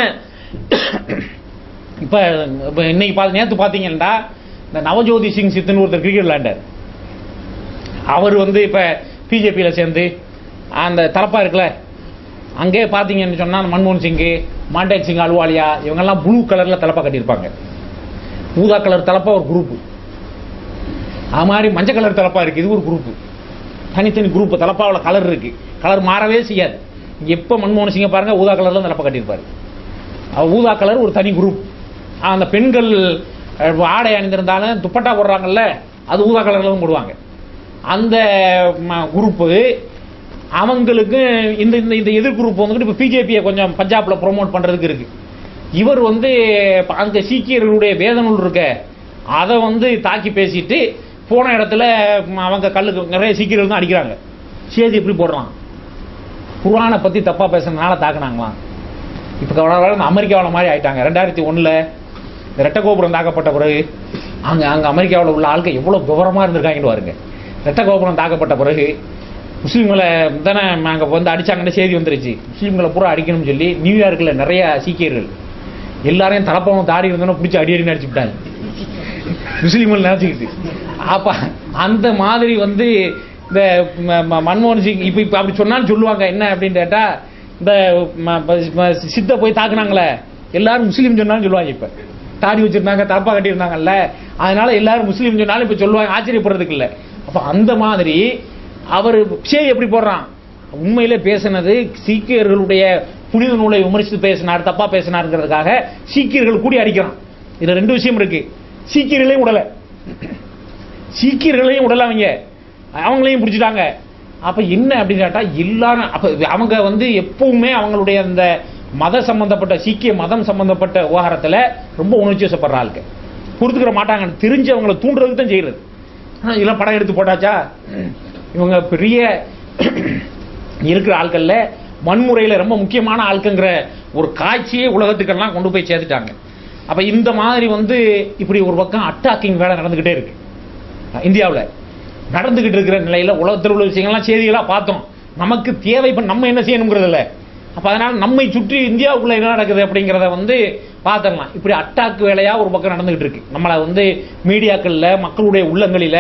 இப்போ இன்னைக்கு நேற்று பார்த்தீங்கன்னா, இந்த நவஜோதி சிங் சித்துன்னு ஒருத்தர் கிரிக்கெட் விளையாண்டார். அவர் வந்து இப்போ பிஜேபியில் சேர்ந்து அந்த தலப்பா இருக்குல்ல, அங்கே பார்த்தீங்கன்னு சொன்னால் மன்மோகன் சிங்கு, மாண்டேக் சிங் அலுவாலியா இவங்கெல்லாம் ப்ளூ கலரில் தலப்பா கட்டியிருப்பாங்க. ஊதா கலர் தலப்பா ஒரு குரூப்பு, அது மாதிரி மஞ்சள் கலர் தலப்பா இருக்குது, இது ஒரு குரூப்பு. தனித்தனி குரூப்பு தலப்பாவில் கலர் இருக்குது, கலர் மாறவே செய்யாது. எப்போ மன்மோகன் சிங்கை பாருங்கள் ஊதா கலரில் தலப்பா கட்டியிருப்பார். ஊதா கலர் ஒரு தனி குரூப். அந்த பெண்கள் ஆடை அணிந்திருந்தாலும் துப்பட்டா போடுறாங்கல்ல, அது ஊதா கலரில் தான் போடுவாங்க. அந்த குரூப்பு அவங்களுக்கு இந்த இந்த எதிர் குரூப் வந்துட்டு இப்போ பிஜேபியை கொஞ்சம் பஞ்சாபில் ப்ரொமோட் பண்ணுறதுக்கு இருக்குது. இவர் வந்து அங்கே சீக்கியர்களுடைய வேத நூல் இருக்க அதை வந்து தாக்கி பேசிட்டு போன இடத்துல அவங்க கல்லுக்கு நிறைய சீக்கியர்கள் தான் அடிக்கிறாங்க. சேதி எப்படி போடுறான்? குர்ஆனை பற்றி தப்பாக பேசுறதுனால தாக்குனாங்களாம். இப்போ அமெரிக்காவில் மாதிரி ஆயிட்டாங்க. 2001 ரெட்டை கோபுரம் தாக்கப்பட்ட பிறகு அங்கே அமெரிக்காவில் உள்ள ஆட்கள் எவ்வளோ விவரமாக இருந்திருக்காங்கன்னு பாருங்க. ரெட்டை கோபுரம் தாக்கப்பட்ட பிறகு முஸ்லீம்களை தானே அங்கே வந்து அடித்தாங்கன்னு செய்தி வந்துருச்சு. முஸ்லீம்களை பூரா அடிக்கணும்னு சொல்லி நியூயார்க்கில் நிறைய சீக்கியர்கள் எல்லாரையும் தலப்பவன் தாடி இருந்தோன்னா பிடிச்சி அடி அடிச்சு விட்டாங்க முஸ்லீம்கள் நினச்சிக்கிட்டு. அப்போ அந்த மாதிரி வந்து இந்த மன்மோகன் சிங் இப்போ அப்படி சொன்னான்னு சொல்லுவாங்க. என்ன அப்படின்னு கேட்டால், இந்த சித்தை போய் தாக்குனாங்களே எல்லாரும் முஸ்லீம் சொன்னாலும் சொல்லுவாங்க. இப்போ தாடி வச்சுருந்தாங்க, தப்பா கட்டியிருந்தாங்கல்ல, அதனால எல்லாரும் முஸ்லீம் சொன்னாலும் இப்போ சொல்லுவாங்க, ஆச்சரியப்படுறதுக்கு இல்லை. அப்போ அந்த மாதிரி அவர் விஷயம் எப்படி போடுறான்? உண்மையிலே பேசினது சீக்கியர்களுடைய புனித நூலை விமர்சித்து பேசினார், தப்பா பேசினாருங்கிறதுக்காக சீக்கியர்கள் கூடி அடிக்கிறான். இதுல ரெண்டு விஷயம் இருக்கு. சீக்கியர்களையும் விடலை, சீக்கியர்களையும் விடலை, அவங்களையும் பிடிச்சிட்டாங்க. அப்ப என்ன அப்படின்னு கேட்டா, எல்லாரும் அப்ப அவங்க வந்து எப்பவுமே அவங்களுடைய அந்த மத சம்பந்தப்பட்ட சீக்கிய மதம் சம்பந்தப்பட்ட விவகாரத்தில் ரொம்ப உணர்ச்சி வசப்படுற ஆளுக்கு பொறுத்துக்கிற மாட்டாங்க. தெரிஞ்சு அவங்களை தூண்டுறதுக்கு தான் செய்யறது. இதெல்லாம் படம் எடுத்து போட்டாச்சா, இவங்க பெரிய இருக்கிற ஆட்கள்ல வன்முறையில் ரொம்ப முக்கியமான ஆட்கள்ங்கிற ஒரு காட்சியை உலகத்துக்கெல்லாம் கொண்டு போய் சேர்த்துட்டாங்க. அப்ப இந்த மாதிரி வந்து இப்படி ஒரு பக்கம் அட்டாக்கிங் வேலை நடந்துகிட்டே இருக்கு. இந்தியாவில் நடந்துகிட்டு இருக்கிற நிலையில உலகத்தில் உள்ள விஷயங்கள்லாம் செய்திகளா பார்த்தோம். நமக்கு தேவை இப்ப நம்ம என்ன செய்யணுங்கிறது இல்லை. அப்ப அதனால நம்மை சுற்றி இந்தியாவுக்குள்ள என்ன நடக்குது அப்படிங்கிறத வந்து பார்த்துடலாம். இப்படி அட்டாக் வேலையா ஒரு பக்கம் நடந்துகிட்டு இருக்கு. நம்மளை வந்து மீடியாக்கள்ல மக்களுடைய உள்ளங்களில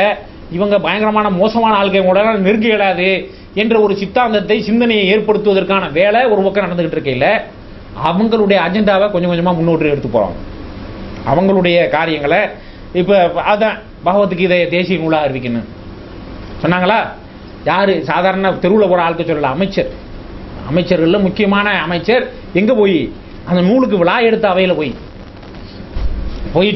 இவங்க பயங்கரமான மோசமான ஆள்களோட நெருங்க இயலாது என்ற ஒரு சித்தாந்தத்தை சிந்தனையை ஏற்படுத்துவதற்கான வேலை ஒரு பக்கம் நடந்துகிட்டு இருக்கையில அவங்களுடைய அஜெண்டாவை கொஞ்சம் கொஞ்சமா முன்னோட்டு எடுத்து போறாங்க. அவங்களுடைய காரியங்களை இப்ப அதான் பகவத்கீதையை தேசிய நூலாக அறிவிக்கணும் சொன்னாங்களா? யாரு? சாதாரண தெருவில் போற ஆளுக்கு சொல்லல, அமைச்சர். அமைச்சர்கள் முக்கியமான அமைச்சர் எங்க போய் அந்த நூலுக்கு விழா எடுத்த அவையில போய்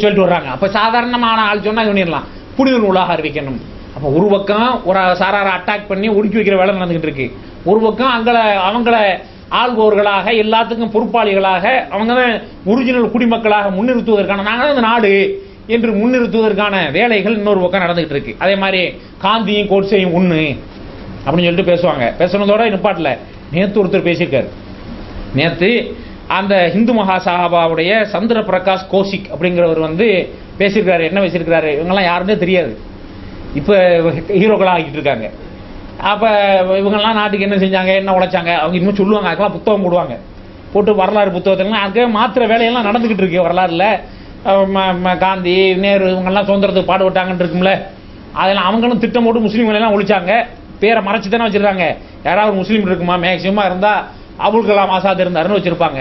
சொல்லிட்டு வர்றாங்க. அப்ப சாதாரணமான ஆள் சொன்னா பண்ணிடலாம், புனித நூலாக அறிவிக்கணும். அப்ப ஒரு பக்கம் ஒரு சாரார அட்டாக் பண்ணி ஒடுக்கி வைக்கிற வேலை நடந்துகிட்டு இருக்கு. ஒரு பக்கம் அவங்கள ஆள்பவர்களாக எல்லாத்துக்கும் பொறுப்பாளிகளாக அவங்க தான் ஒரிஜினல் குடிமக்களாக முன்னிறுத்துவதற்கான நாங்கள் தான் இந்த நாடு என்று முன்னிறுத்துவதற்கான வேலைகள் இன்னொரு பக்கம் நடந்துகிட்டு இருக்கு. அதே மாதிரி காந்தியும் கோட்சேயும் ஒண்ணு அப்படின்னு சொல்லிட்டு பேசுவாங்க. பேசுனதோட நிப்பாட்டில் நேற்று ஒருத்தர் பேசியிருக்காரு. நேற்று அந்த இந்து மகாசபாவுடைய சந்திர பிரகாஷ் கௌஷிக் அப்படிங்கிறவர் வந்து பேசியிருக்காரு. என்ன பேசியிருக்காரு, இவங்கெல்லாம் யாருன்னே தெரியாது, இப்போ ஹீரோக்களாக ஆகிட்டு இருக்காங்க. அப்போ இவங்கெல்லாம் நாட்டுக்கு என்ன செஞ்சாங்க, என்ன உழைச்சாங்க, அவங்க இன்னும் சொல்லுவாங்க. அதுக்கெல்லாம் புத்தகம் போடுவாங்க, போட்டு வரலாறு புத்தகத்துலாம் அதுக்கே மாத்திர வேலையெல்லாம் நடந்துக்கிட்டு இருக்கு. வரலாறுல காந்தி, நேரு இவங்கெல்லாம் சுதந்திரத்துக்கு பாடுபட்டாங்கன்னு இருக்கும்ல, அதெல்லாம் அவங்களும் திட்டம் போட்டு முஸ்லீம்களெல்லாம் ஒழிச்சாங்க. பேரை மறைச்சி தானே வச்சிருக்காங்க. யாராவது முஸ்லீம் இருக்குமா, மேக்சிமமாக இருந்தால் அபுல் கலாம் ஆசாத் இருந்தாருன்னு வச்சிருப்பாங்க.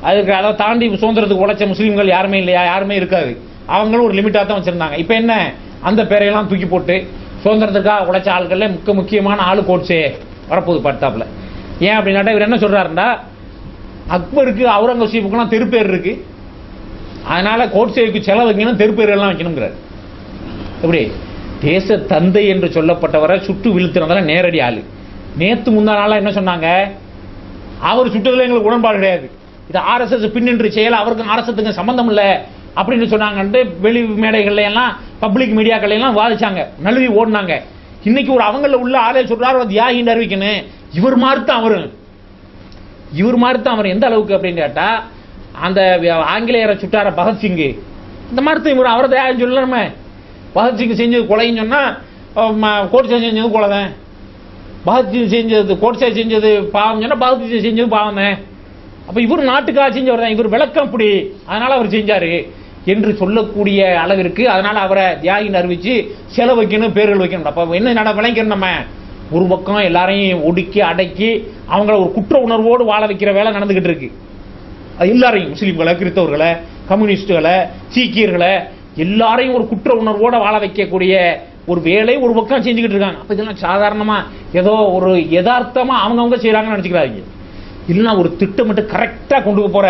அதுக்கு அதை தாண்டி சுதந்திரத்துக்கு உழைச்ச முஸ்லீம்கள் யாருமே இல்லையா, யாருமே இருக்காது. அவங்களும் ஒரு லிமிட்டாக தான் வச்சிருந்தாங்க. இப்போ என்ன, அந்த பேரையெல்லாம் தூக்கி போட்டு சுதந்திரத்துக்காக உழைச்ச ஆட்களில் முக்கியமான ஆளு கோட்ஸே வரப்போகுது படுத்தாப்புல. ஏன் அப்படின்னாட்டா இவர் என்ன சொல்றாருன்னா, அக்பருக்கு அவுரங்கசீபுக்குலாம் தெருப்பேர் இருக்கு, அதனால கோட்ஸேவுக்கு செலவு வைக்கணும், தெருப்பேர் எல்லாம் வைக்கணுங்கிறார். எப்படி தேச தந்தை என்று சொல்லப்பட்டவரை சுட்டு வீழ்த்தினதால நேரடி ஆளு. நேத்து முந்தா நாளா என்ன சொன்னாங்க, அவர் சுட்டதுல எங்களுக்கு உடன்பாடு கிடையாது, இது RSS பின்னின்று செயல், அவருக்கும் RSSக்கு சம்பந்தம் இல்லை அப்படின்னு சொன்னாங்கன்ட்டு வெளி மேடைகள்ல எல்லாம் பப்ளிக் மீடியாக்கள் எல்லாம் வாதிச்சாங்க, நழுவி ஓடினாங்க. இன்னைக்கு ஒரு அவங்கள உள்ள ஆளே சொல்றாரு தியாகின்னு அறிவிக்கணும். இவர் மாதிரி தான் அவர். எந்த அளவுக்கு அப்படின்னு கேட்டா, அந்த ஆங்கிலேயரை சுட்டார பகத்சிங், இந்த மாதிரி இவர் அவரை தியாகம் சொல்லல. நம்ம பகத்சிங் செஞ்சது கொலைன்னு சொன்னா கோட்சே செஞ்சது கொலை தான். பகத்சிங் செஞ்சது கோட்சே செஞ்சது பாவம் சொன்னா பகத்சிங் செஞ்சது பாவம் தான். அப்ப இவர் நாட்டுக்காக செஞ்சவர் தான், இவர் விளக்கம் அப்படி, அதனால அவர் செஞ்சாரு என்று சொல்லக்கூடிய அளவிற்கு, அதனால அவரை தியாகின்னு அறிவிச்சு செலவு வைக்கணும், பேர்கள் வைக்கணும். அப்ப என்ன விளைக்கணும், நம்ம ஒரு பக்கம் எல்லாரையும் ஒடுக்கி அடக்கி அவங்கள ஒரு குற்ற உணர்வோடு வாழ வைக்கிற வேலை நடந்துகிட்டு இருக்கு. அது எல்லாரையும், முஸ்லீம்களை, கிறிஸ்தவர்களை, கம்யூனிஸ்டுகளை, சீக்கியர்களை எல்லாரையும் ஒரு குற்ற உணர்வோட வாழ வைக்கக்கூடிய ஒரு வேலை ஒரு பக்கம் செஞ்சுக்கிட்டு இருக்காங்க. அப்ப இதெல்லாம் சாதாரணமா ஏதோ ஒரு யதார்த்தமா அவங்கவுங்க செய்யறாங்கன்னு நினைச்சுக்கிறாங்க. இல்லைன்னா ஒரு திட்டமிட்டு கரெக்டா கொண்டு போற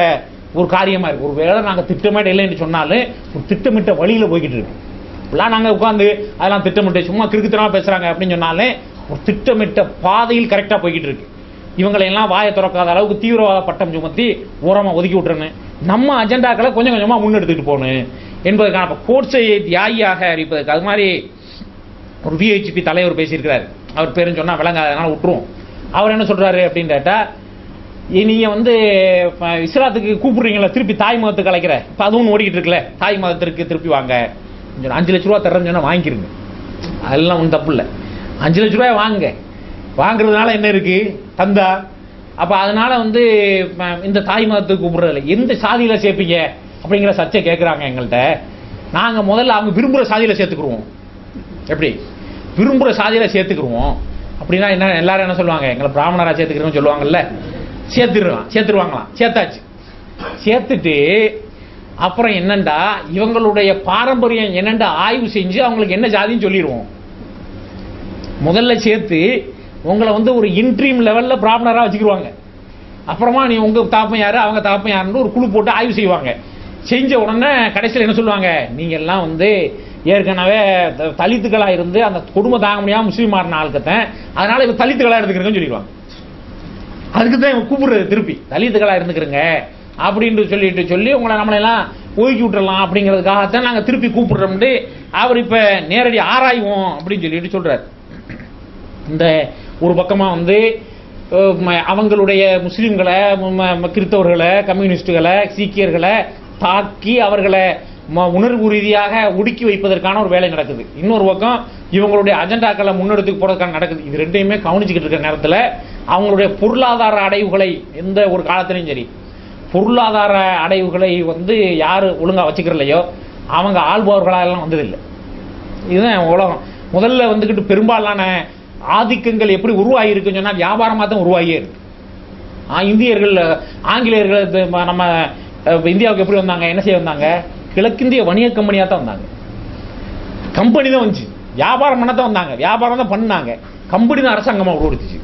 ஒரு காரியமா இருக்கு. ஒரு வேலை நாங்க திட்டமிட்ட இல்லைன்னு சொன்னாலும் ஒரு திட்டமிட்ட வழியில போய்கிட்டு இருக்கு. இப்பெல்லாம் நாங்க உட்காந்து அதெல்லாம் திட்டமிட்டு சும்மா கிறுக்குத்தனமா பேசுறாங்க அப்படின்னு சொன்னாலே ஒரு திட்டமிட்ட பாதையில் கரெக்டா போய்கிட்டு இருக்கு. இவங்களை எல்லாம் வாயை திறக்காத அளவுக்கு தீவிரவாத பட்டம் சுமத்தி ஓரமா ஒதுக்கி விட்டுறணும், நம்ம அஜெண்டாக்களை கொஞ்சம் கொஞ்சமா முன்னெடுத்துட்டு போகணும் என்பதற்கான கோட்ஸை தியாகியாக அறிவிப்பதற்கு. அது மாதிரி ஒரு VHP தலைவர் பேசியிருக்கிறார். அவர் பேருன்னு சொன்னா விளங்காதனால விட்டுருவோம். அவர் என்ன சொல்றாரு அப்படின்னு கேட்டா, நீங்க வந்து இஸ்லாத்துக்கு கூப்பிடுறீங்களா, திருப்பி தாய் மதத்துக்கு அழைக்கிற, இப்ப அதுவும் ஓடிக்கிட்டு இருக்குல்ல, தாய் மதத்திற்கு திருப்பி வாங்க, 5 லட்ச ரூபா தர்றேன்னு சொன்னா வாங்கிக்கிறங்க, அதெல்லாம் ஒன்றும் தப்பு இல்லை. 5 லட்ச ரூபாய் வாங்குறதுனால என்ன இருக்கு, தந்தா. அப்ப அதனால வந்து இந்த தாய் மதத்துக்கு கூப்பிடுறதில்ல, எந்த சாதியில சேர்ப்பீங்க அப்படிங்கிற சர்ச்சை கேட்கிறாங்க எங்கள்கிட்ட. நாங்க முதல்ல அவங்க விரும்புற சாதியில சேர்த்துக்குருவோம். எப்படி விரும்புற சாதியில சேர்த்துக்குருவோம் அப்படின்னா என்ன, எல்லாரும் என்ன சொல்லுவாங்க, எங்களை பிராமணரா சேர்த்துக்கிறோம்னு சொல்லுவாங்கல்ல, சேர்த்துருவாங்களாம். சேர்த்தாச்சு. சேர்த்துட்டு அப்புறம் என்னண்டா இவங்களுடைய பாரம்பரியம் என்னண்டா ஆய்வு செஞ்சு அவங்களுக்கு என்ன ஜாதின்னு சொல்லிடுவோம். முதல்ல சேர்த்து உங்களை வந்து ஒரு இன்ட்ரீம் லெவல்ல பிராமணரா வச்சுக்கிடுவாங்க. அப்புறமா நீ உங்க தாப்பம் யாரு அவங்க தாப்பம் யாருன்னு ஒரு குழு போட்டு ஆய்வு செய்வாங்க. செஞ்ச உடனே கடைசியில் என்ன சொல்லுவாங்க, நீங்க எல்லாம் வந்து ஏற்கனவே தலித்துக்களா இருந்து அந்த குடும்ப தாங்க முடியாம முஸ்லீம் மாறின ஆளுக்கத்தேன், அதனால இப்ப தலித்துக்களா இருந்துக்கிறேன்னு சொல்லிடுவாங்க. அதுக்கு தான் இவங்க கூப்பிடுறது, திருப்பி தலித்துக்களா இருந்துக்கிறங்க அப்படின்னு சொல்லி உங்களை நம்மளெல்லாம் ஒதுக்கி விட்டுறலாம் அப்படிங்கிறதுக்காகத்தான் நாங்கள் திருப்பி கூப்பிடுறோம்னு அவர் இப்ப நேரடி ஆராய்வோம் அப்படின்னு சொல்றாரு. இந்த ஒரு பக்கமா வந்து அவங்களுடைய முஸ்லீம்களை, கிறிஸ்தவர்களை, கம்யூனிஸ்டுகளை, சீக்கியர்களை தாக்கி அவர்களை உணர்வு ரீதியாக ஒடுக்கி வைப்பதற்கான ஒரு வேலை நடக்குது. இன்னொரு பக்கம் இவங்களுடைய அஜெண்டாக்களை முன்னெடுத்து போறதுக்கான நடக்குது. இது ரெண்டையுமே கவனிச்சுக்கிட்டு இருக்கிற நேரத்தில் அவங்களுடைய பொருளாதார அடைவுகளை எந்த ஒரு காலத்திலையும் சரி, பொருளாதார அடைவுகளை வந்து யாரு ஒழுங்கா வச்சுக்கிறலையோ அவங்க ஆள்பவர்களாலாம் வந்ததில்லை. இதுதான் உலகம். முதல்ல வந்துகிட்டு பெரும்பாலான ஆதிக்கங்கள் எப்படி உருவாகி இருக்குன்னு சொன்னா வியாபாரமா தான் உருவாகியே இருக்கு. இந்தியர்கள், ஆங்கிலேயர்கள் நம்ம இந்தியாவுக்கு எப்படி வந்தாங்க, என்ன செய்ய வந்தாங்க, கிழக்கிந்திய வணிக கம்பெனியா தான் வந்தாங்க. கம்பெனி தான் வந்துச்சு, வியாபாரம் பண்ண தான் வந்தாங்க, வியாபாரம் தான் பண்ணாங்க, கம்பெனி தான் அரசாங்கமா உருவாச்சு.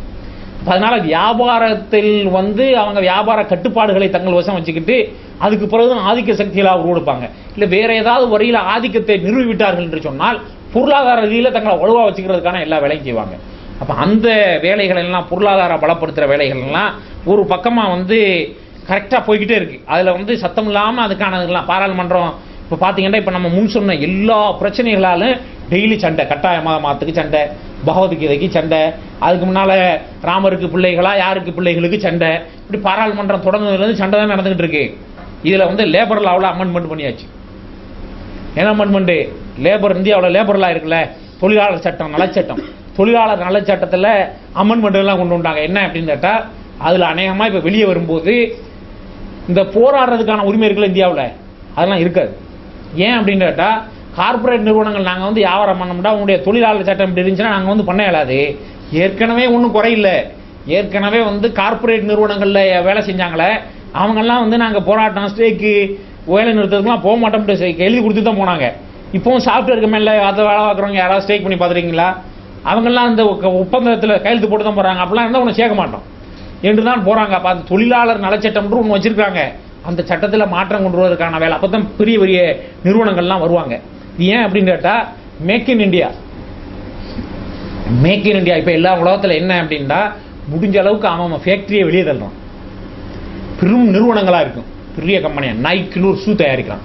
அதனால வியாபாரத்தில் வந்து அவங்க வியாபார கட்டுப்பாடுகளை தங்கள் வசம் வச்சுக்கிட்டு அதுக்கு பிறகுதான் ஆதிக்க சக்திகளாக உருவெடுப்பாங்க. இல்லை வேற ஏதாவது வழியில் ஆதிக்கத்தை நிறுவிவிட்டார்கள் என்று சொன்னால் பொருளாதார ரீதியில் தங்களை வலுவா வச்சுக்கிறதுக்கான எல்லா வேலையும் செய்வாங்க. அப்ப அந்த வேலைகள் எல்லாம், பொருளாதார பலப்படுத்துற வேலைகள் எல்லாம் ஒரு பக்கமா வந்து கரெக்டா போய்கிட்டே இருக்கு. அதுல வந்து சத்தம் இல்லாம அதுக்கானதுலாம் பாராளுமன்றம் இப்ப பாத்தீங்கன்னா இப்ப நம்ம முன் சொன்ன எல்லா பிரச்சனைகளாலும் டெய்லி சண்டை, கட்டாய மதத்துக்கு சண்டை, பகவத்கீதைக்கு சண்டை, அதுக்கு முன்னால் ராமருக்கு பிள்ளைகளா யாருக்கு பிள்ளைகளுக்கு சண்டை, இப்படி பாராளுமன்றம் தொடங்குனதுலேருந்து சண்டை தான் நடந்துகிட்டு இருக்கு. இதில் வந்து லேபர் லாவில் அமெண்ட்மெண்ட் பண்ணியாச்சு. என்ன அமெண்ட்மெண்ட்டு? இந்தியாவில் லேபர் லா இருக்குல்ல, தொழிலாளர் சட்டம், நலச்சட்டம். தொழிலாளர் நலச்சட்டத்தில் அமெண்ட்மெண்ட் எல்லாம் கொண்டு வந்தாங்க. என்ன அப்படின்னு கேட்டால், அதில் அநேகமாக இப்போ வெளியே வரும்போது இந்த போராடுறதுக்கான உரிமை இருக்குல்ல இந்தியாவில், அதெல்லாம் இருக்காது. ஏன் அப்படின்னு கேட்டால், கார்பரேட் நிறுவனங்கள் நாங்கள் வந்து வியாபாரம் பண்ண முடியாது, உங்களுடைய தொழிலாளர் சட்டம் இப்படி இருந்துச்சுன்னா நாங்கள் வந்து பண்ண இயலாது. ஏற்கனவே ஒன்றும் குறையில்லை. ஏற்கனவே வந்து கார்பரேட் நிறுவனங்களில் வேலை செஞ்சாங்களே அவங்கெல்லாம் வந்து நாங்கள் போராட்டம் ஸ்ட்ரைக்கு வேலை நிறுத்தத்துக்குலாம் போக மாட்டோம் எழுதி கொடுத்து தான் போனாங்க. இப்போவும் சாஃப்ட்வேர் கம்பெனியில் அதை வேலை பார்க்குறவங்க யாராவது ஸ்ட்ரைக் பண்ணி பார்த்துருக்கீங்களா? அவங்கெல்லாம் அந்த ஒப்பந்தத்தில் கையெழுத்து போட்டு தான் போகிறாங்க. அப்படிலாம் இருந்தால் ஒன்று சேர்க்க மாட்டோம் என்று தான் போகிறாங்க. அப்போ அந்த தொழிலாளர் நலச்சட்டம்னு ஒன்று வச்சுருக்காங்க. அந்த சட்டத்தில் மாற்றம் கொண்டு வருவதற்கான வேலை. அப்போ தான் பெரிய பெரிய நிறுவனங்கள்லாம் வருவாங்க. ஏன் அப்படின்னு கேட்டால், make in India. Make in India இப்போ எல்லா உலகத்தில் என்ன அப்படின்னா, முடிஞ்ச அளவுக்கு அவன் ஃபேக்ட்ரியை வெளியே தள்ளுறான். பெரும் நிறுவனங்களாக இருக்கும், பெரிய கம்பெனியாக. நைக்குன்னு ஒரு ஷூ தயாரிக்கிறான்.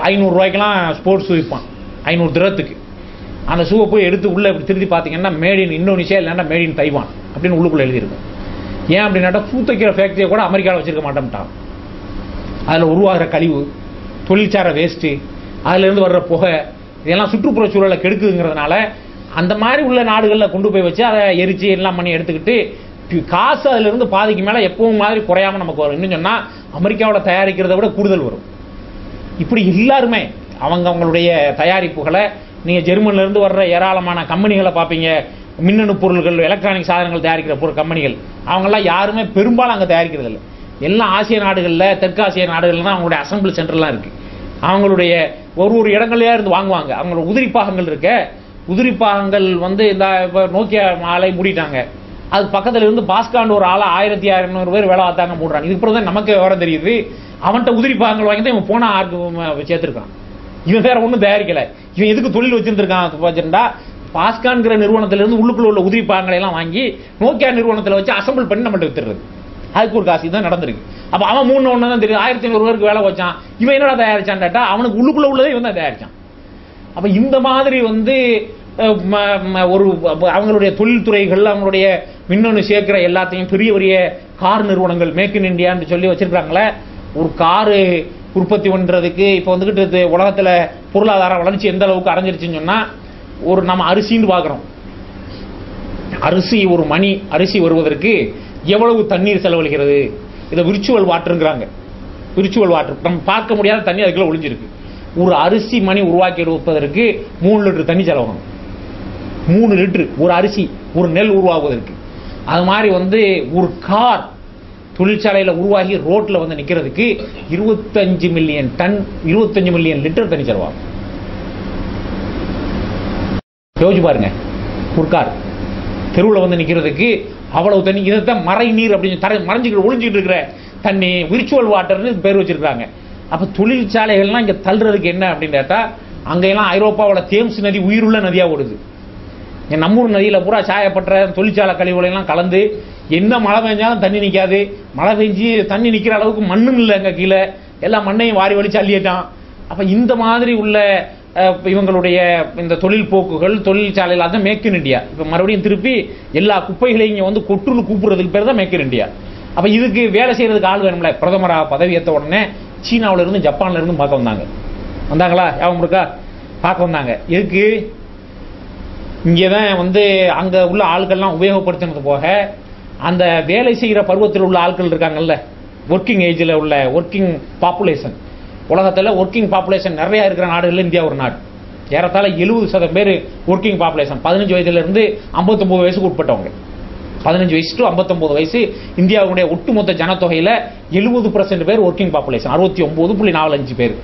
500 ரூபாய்க்கெல்லாம் ஸ்போர்ட்ஸ் ஷூ விற்பான், 500 திரத்துக்கு. அந்த ஷூவை போய் எடுத்து உள்ளே இப்படி திருத்தி பார்த்தீங்கன்னா மேட் இன் இந்தோனேஷியா இல்லைன்னா மேட் இன் தைவான் அப்படின்னு உள்ளுக்குள்ளே எழுதியிருக்கும். ஏன் அப்படின்னாட்டா, ஷூ தைக்கிற ஃபேக்ட்ரியை கூட அமெரிக்காவில் வச்சிருக்க மாட்டேன்ட்டான். அதில் உருவாகிற கழிவு, தொழிற்சார வேஸ்ட்டு, அதிலேருந்து வர்ற புகை, இதெல்லாம் சுற்றுப்புற சூழலை கெடுக்குதுங்கிறதுனால அந்த மாதிரி உள்ள நாடுகளில் கொண்டு போய் வச்சு அதை எரிச்சு எல்லாம் பண்ணி எடுத்துக்கிட்டு காசு அதிலிருந்து பாதிக்கு மேலே எப்பவும் மாதிரி குறையாமல் நமக்கு வரும். இன்னும் சொன்னால் அமெரிக்காவில் தயாரிக்கிறத விட கூடுதல் வரும். இப்படி எல்லாருமே அவங்களுடைய தயாரிப்புகளை நீங்கள் ஜெர்மனிலேருந்து வர்ற ஏராளமான கம்பெனிகளை பார்ப்பீங்க. மின்னணு பொருள்கள், எலக்ட்ரானிக் சாதனங்கள் தயாரிக்கிற கம்பெனிகள், அவங்கெல்லாம் யாருமே பெரும்பாலும் அங்கே தயாரிக்கிறது இல்லை. எல்லாம் ஆசிய நாடுகளில், தெற்காசிய நாடுகளில் தான் அவங்களுடைய அசம்பிளி சென்டர்லாம் இருக்குது. அவங்களுடைய ஒரு இடங்கள்லேயே இருந்து வாங்குவாங்க. அவங்களோட உதிரிப்பாகங்கள் இருக்க, உதிரிப்பாகங்கள் வந்து இந்த இப்போ நோக்கியா ஆலை மூடிட்டாங்க. அது பக்கத்தில் இருந்து பாஸ்காண்ட் ஒரு ஆளை 1600 பேர் வேலை பார்த்தாங்க, மூடுறாங்க. இதுக்கு தான் நமக்கு விவரம் தெரியுது. அவன்கிட்ட உதிரிப்பாகங்கள் வாங்கி தான் இவன் போனால் ஆர்க்கு சேர்த்துருக்கான். இவன் வேற ஒன்றும் தயாரிக்கலை. இவன் எதுக்கு தொழில் வச்சுருந்துருக்கான் பார்த்துட்டா, பாஸ்கான்கிற நிறுவனத்திலிருந்து உள்ளுக்குள்ள உள்ள உதிரிப்பாகங்களை எல்லாம் வாங்கி நோக்கியா நிறுவனத்தில் வச்சு அசம்பிள் பண்ணி நம்மகிட்ட வித்துறது. அதுக்கு ஒரு காசு தான் நடந்திருக்கு. அப்போ அவன் 3 ஒன்று தான் தெரியும். 1500 பேருக்கு வேலை வச்சான். இவன் என்னடா தயாரிச்சான் கேட்டா, அவனுக்கு உள்ளுக்குள்ள உள்ளதே இவன் தான் தயாரிச்சான். அப்போ இந்த மாதிரி வந்து ஒரு அவங்களுடைய தொழில்துறைகள், அவங்களுடைய மின்னணு சேர்க்கிற எல்லாத்தையும் பெரிய பெரிய கார் நிறுவனங்கள் மேக் இன் இண்டியான்னு சொல்லி வச்சிருக்காங்களே. ஒரு காரு உற்பத்தி பண்ணுறதுக்கு இப்போ வந்துக்கிட்டு உலகத்தில் பொருளாதார வளர்ச்சி எந்த அளவுக்கு அடைஞ்சிருச்சுன்னு சொன்னால், ஒரு நம்ம அரிசின்னு பார்க்குறோம். அரிசி, ஒரு மணி அரிசி வருவதற்கு எவ்வளவு தண்ணீர் செலவழிக்கிறது? இதை விர்ச்சுவல் வாட்டருங்கிறாங்க. விர்ச்சுவல் வாட்டர், நம்ம பார்க்க முடியாத தண்ணி அதுக்குள்ள ஒளிஞ்சிருக்கு. ஒரு அரிசி மணி உருவாக்கி எடுப்பதற்கு 3 லிட்டர் தண்ணி செலவாகும். 3 லிட்டர் ஒரு அரிசி, ஒரு நெல் உருவாகுவதற்கு. அது மாதிரி வந்து ஒரு கார் தொழிற்சாலையில் உருவாகி ரோட்டில் வந்து நிற்கிறதுக்கு 25 மில்லியன் டன், 25 மில்லியன் லிட்டர் தண்ணி செலவாகும். யோசிச்சு பாருங்க. ஒரு கார் தெருவில் வந்து நிற்கிறதுக்கு அவ்வளவு தண்ணி. இதைத்தான் மறை நீர் அப்படின்னு மறைஞ்சிக்கிட்டு ஒளிஞ்சிக்கிட்டு இருக்கிற தண்ணி விர்ச்சுவல் வாட்டர்னு பேர் வச்சிருக்காங்க. அப்போ தொழிற்சாலைகள்லாம் இங்கே தள்ளுறதுக்கு என்ன அப்படின்னு கேட்டால், அங்கெல்லாம் ஐரோப்பாவோட தேம்ஸ் நதி உயிருள்ள நதியாக ஓடுது. நம்மூர் நதியில் பூரா சாயப்பட்ட தொழிற்சாலை கழிவுகளையெல்லாம் கலந்து என்ன மழை பெஞ்சாலும் தண்ணி நிற்காது. மழை பெஞ்சு தண்ணி நிற்கிற அளவுக்கு மண்ணும் இல்லை அங்கே, கீழே எல்லா மண்ணையும் வாரி வலிச்சு அள்ளிட்டான். அப்போ இந்த மாதிரி உள்ள இவங்களுடைய இந்த தொழில் போக்குகள், தொழிற்சாலைகள், அதுதான் மேக் இன் இண்டியா. இப்போ மறுபடியும் திருப்பி எல்லா குப்பைகளையும் இங்கே வந்து கொட்டுன்னு கூப்பிடுறதுக்கு பேர் தான் மேக் இன் இண்டியா. அப்போ இதுக்கு வேலை செய்யறதுக்கு ஆள் வேணும்ல. பிரதமராக பதவி ஏற்ற உடனே சீனாவில இருந்து, ஜப்பான்ல இருந்து பார்க்க வந்தாங்களா? ஞாபகம் இருக்கா? பார்க்க வந்தாங்க. எதுக்கு? இங்கே தான் வந்து அங்கே உள்ள ஆட்கள்லாம் உபயோகப்படுத்தினது போக, அந்த வேலை செய்கிற பருவத்தில் உள்ள ஆட்கள் இருக்காங்கல்ல, ஒர்க்கிங் ஏஜில் உள்ள ஒர்க்கிங் பாப்புலேஷன். உலகத்தில் ஒர்க்கிங் பாப்புலேஷன் நிறையா இருக்கிற நாடுகளில் இந்தியா ஒரு நாடு. ஏறத்தாழ 70% பேர் ஒர்க்கிங் பாப்புலேஷன். 15 வயதுலேருந்து 59 வயசுக்கு உட்பட்டவங்க. 15 வயசு டு 59 வயசு இந்தியாவுடைய ஒட்டுமொத்த ஜனத்தொகையில் 70% பேர் ஒர்க்கிங் பாப்புலேஷன், 69.45 பேர்.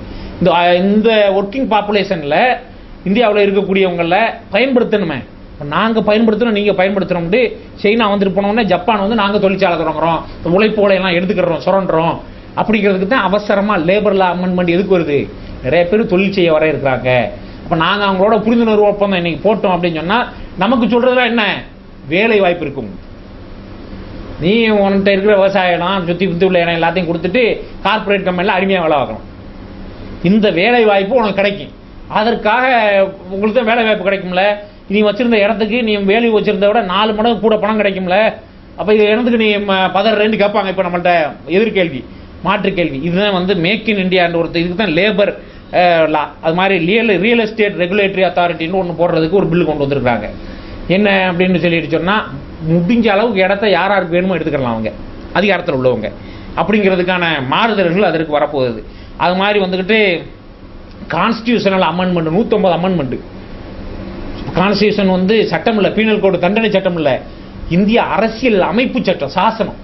இந்த ஒர்க்கிங் பாப்புலேஷனில் இந்தியாவில் இருக்கக்கூடியவங்கள பயன்படுத்தணுமே. நாங்கள் பயன்படுத்தணும், நீங்கள் பயன்படுத்தணும்னு சைனா வந்துட்டு போனோம்னா, ஜப்பான் வந்து நாங்கள் தொழிற்சாலை தொடங்குறோம், உழைப்புகளை எல்லாம் எடுத்துக்கிறோம், சுரண்டுறோம் அப்படிங்கிறதுக்கு தான் அவசரமாக லேபர் லா அமெண்ட்மெண்ட் எதுக்கு வருது? நிறைய பேர் தொழில் செய்ய வர இருக்கிறாங்க. அப்போ நாங்கள் அவங்களோட புரிந்துணர்வு ஒப்பந்தம் இன்னைக்கு போட்டோம் அப்படின்னு சொன்னால், நமக்கு சொல்றதுல என்ன வேலை வாய்ப்பு இருக்கும்? நீ உன்கிட்ட இருக்கிற விவசாய இடம், சுற்றி சுற்றி உள்ள இடம் எல்லாத்தையும் கொடுத்துட்டு கார்பரேட் கம்பெனியில் அடிமையாக வேலை பார்க்கணும். இந்த வேலை வாய்ப்பு உனக்கு கிடைக்கும். அதற்காக உங்களுக்கு தான் வேலை வாய்ப்பு கிடைக்கும்ல. நீ வச்சிருந்த இடத்துக்கு நீ வேல்யூ வச்சிருந்த விட 4 மடங்கு கூட பணம் கிடைக்கும்ல, அப்போ இது இடத்துக்கு நீ பதறேன்னு கேட்பாங்க. இப்போ நம்மள்ட்ட எதிர்கேள்வி, மாற்று கேள்வி. இதுதான் வந்து மேக் இன் இந்தியான்ற ஒரு இதுக்கு தான் லேபர் லா, அது மாதிரி ரியல் எஸ்டேட் ரெகுலேட்டரி அத்தாரிட்டின்னு ஒன்று போடுறதுக்கு ஒரு பில்லு கொண்டு வந்திருக்காங்க. என்ன அப்படின்னு சொல்லிட்டு சொன்னால், முடிஞ்ச அளவுக்கு இடத்த யாருக்கு வேணுமோ எடுத்துக்கலாம் அவங்க அதிகாரத்தில் உள்ளவங்க, அப்படிங்கிறதுக்கான மாறுதல்கள் அதற்கு வரப்போகுது. அது மாதிரி வந்துக்கிட்டு கான்ஸ்டியூஷனல் அமெண்ட்மெண்ட் 150 அமெண்ட்மெண்ட். கான்ஸ்டியூஷன் வந்து சட்டம் இல்லை, பீனல் கோடு தண்டனை சட்டம் இல்லை, இந்திய அரசியல் அமைப்பு சட்டம், சாசனம்.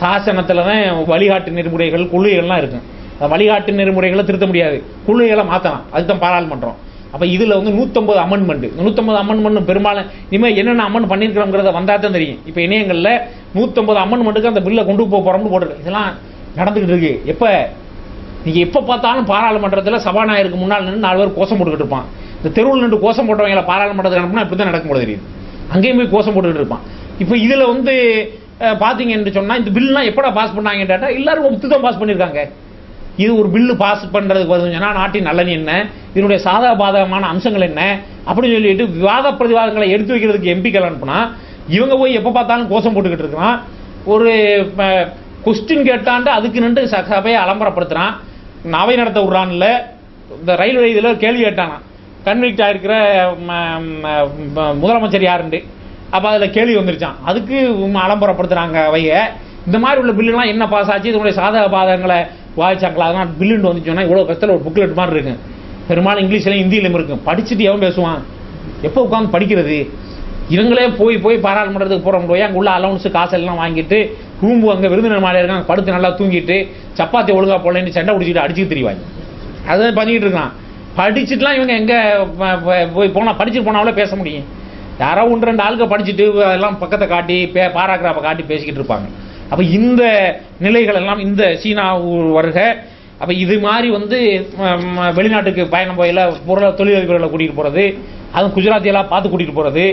சாசனத்தில் தான் வழிகாட்டு நெறிமுறைகள் கொள்கைகள்லாம் இருக்கும். வழிகாட்டு நெறிமுறைகளை திருத்த முடியாது, கொள்கைகளை மாற்றலாம், அதுதான் பாராளுமன்றம். அப்போ இதில் வந்து 150 அமெண்ட்மெண்ட். 150 அமெண்ட்மெண்ட் பெரும்பாலும் இனிமேல் என்னென்ன அமெண்ட் பண்ணியிருக்கிறோங்கிறத வந்தால் தான் தெரியும். இப்போ இணையங்களில் 150 அமெண்ட்மெண்ட்டுக்கு அந்த பில்லை கொண்டு போகிறோம்னு போட்டுருக்கு. இதெல்லாம் நடந்துக்கிட்டு இருக்கு. எப்போ நீங்கள் எப்போ பார்த்தாலும் பாராளுமன்றத்தில் சபாநாயகருக்கு முன்னால் நின்று 4 பேர் கோஷம் போட்டுக்கிட்டு இருப்பான். இந்த தெருவில் நின்று கோஷம் போட்டவங்களை பாராளுமன்றத்துக்கு அனுப்புனா இப்படி தான் நடக்கும் போல தெரியுது. அங்கேயும் போய் கோஷம் போட்டுக்கிட்டு இருப்பான். இப்போ இதில் வந்து பார்த்தீங்கன்னு சொன்னால், இந்த பில்லாம் எப்படா பாஸ் பண்ணாங்கன்னு கேட்டால் எல்லாரும் ஒத்து தான் பாஸ் பண்ணியிருக்காங்க. இது ஒரு பில்லு பாஸ் பண்ணுறதுக்கு வருதுன்னா நாட்டின் நலன் என்ன, இதனுடைய சாதக பாதகமான அம்சங்கள் என்ன அப்படின்னு சொல்லிட்டு விவாத பிரதிவாதங்களை எடுத்து வைக்கிறதுக்கு எம்பிக்கள் அனுப்புனா, இவங்க போய் எப்போ பார்த்தாலும் கோஷம் போட்டுக்கிட்டு இருக்கிறான். ஒரு கொஸ்டின் கேட்டாண்டு அதுக்கு நின்று சபையை அலம்பரப்படுத்துகிறான், அவை நடத்த விட்றான்ல. இந்த ரயில்வே இதில் கேள்வி கேட்டானா, கன்விக்ட் ஆகிருக்கிற முதலமைச்சர் யாருண்டு, அப்போ அதில் கேள்வி வந்துருச்சான், அதுக்கு அலம்பரப்படுத்துகிறாங்க அவையை. இந்த மாதிரி உள்ள பில்லுலாம் என்ன பாஸ் ஆச்சு, இதனுடைய சாதக பாதகங்களை வாய்ச்சாங்களா, அதெல்லாம் பில்லுன்னு வந்துச்சோன்னா இவ்வளோ கஷ்டத்தில் ஒரு புக்லெட் மாதிரி இருக்கும். பெரும்பாலும் இங்கிலீஷ்லையும் ஹிந்தியிலும் இருக்கும். படிச்சுட்டு எவன் பேசுவான், எப்போ உட்காந்து படிக்கிறது? இவங்களே போய் பாராளுமன்றத்துக்கு போகிற போய் அங்கே உள்ள அலவுன்ஸு காசெல்லாம் வாங்கிட்டு ரூம்பு அங்கே விருந்தினர் மாலையில் இருக்காங்க, படுத்து நல்லா தூங்கிட்டு சப்பாத்தி ஒழுங்கா போடலன்னு சண்டை பிடிச்சிட்டு அடிச்சுட்டு திரிவாங்க. அதுதான் பண்ணிக்கிட்டு இருக்கான். படிச்சுட்டுலாம் இவங்க எங்கே போய் போனால் படிச்சுட்டு போனாலே பேச முடியும்? யாரோ 1-2 ஆளுக்கு படிச்சுட்டு அதெல்லாம் பக்கத்தை காட்டி பாராகிராஃபை காட்டி பேசிக்கிட்டு இருப்பாங்க. அப்போ இந்த நிலைகள் எல்லாம் இந்த சீனா வருக. அப்போ இது மாதிரி வந்து வெளிநாட்டுக்கு பயணம் போயில தொழிலதிபர்களை கூட்டிகிட்டு போகிறது, அதுவும் குஜராத்தியெல்லாம் பார்த்து கூட்டிகிட்டு போகிறது,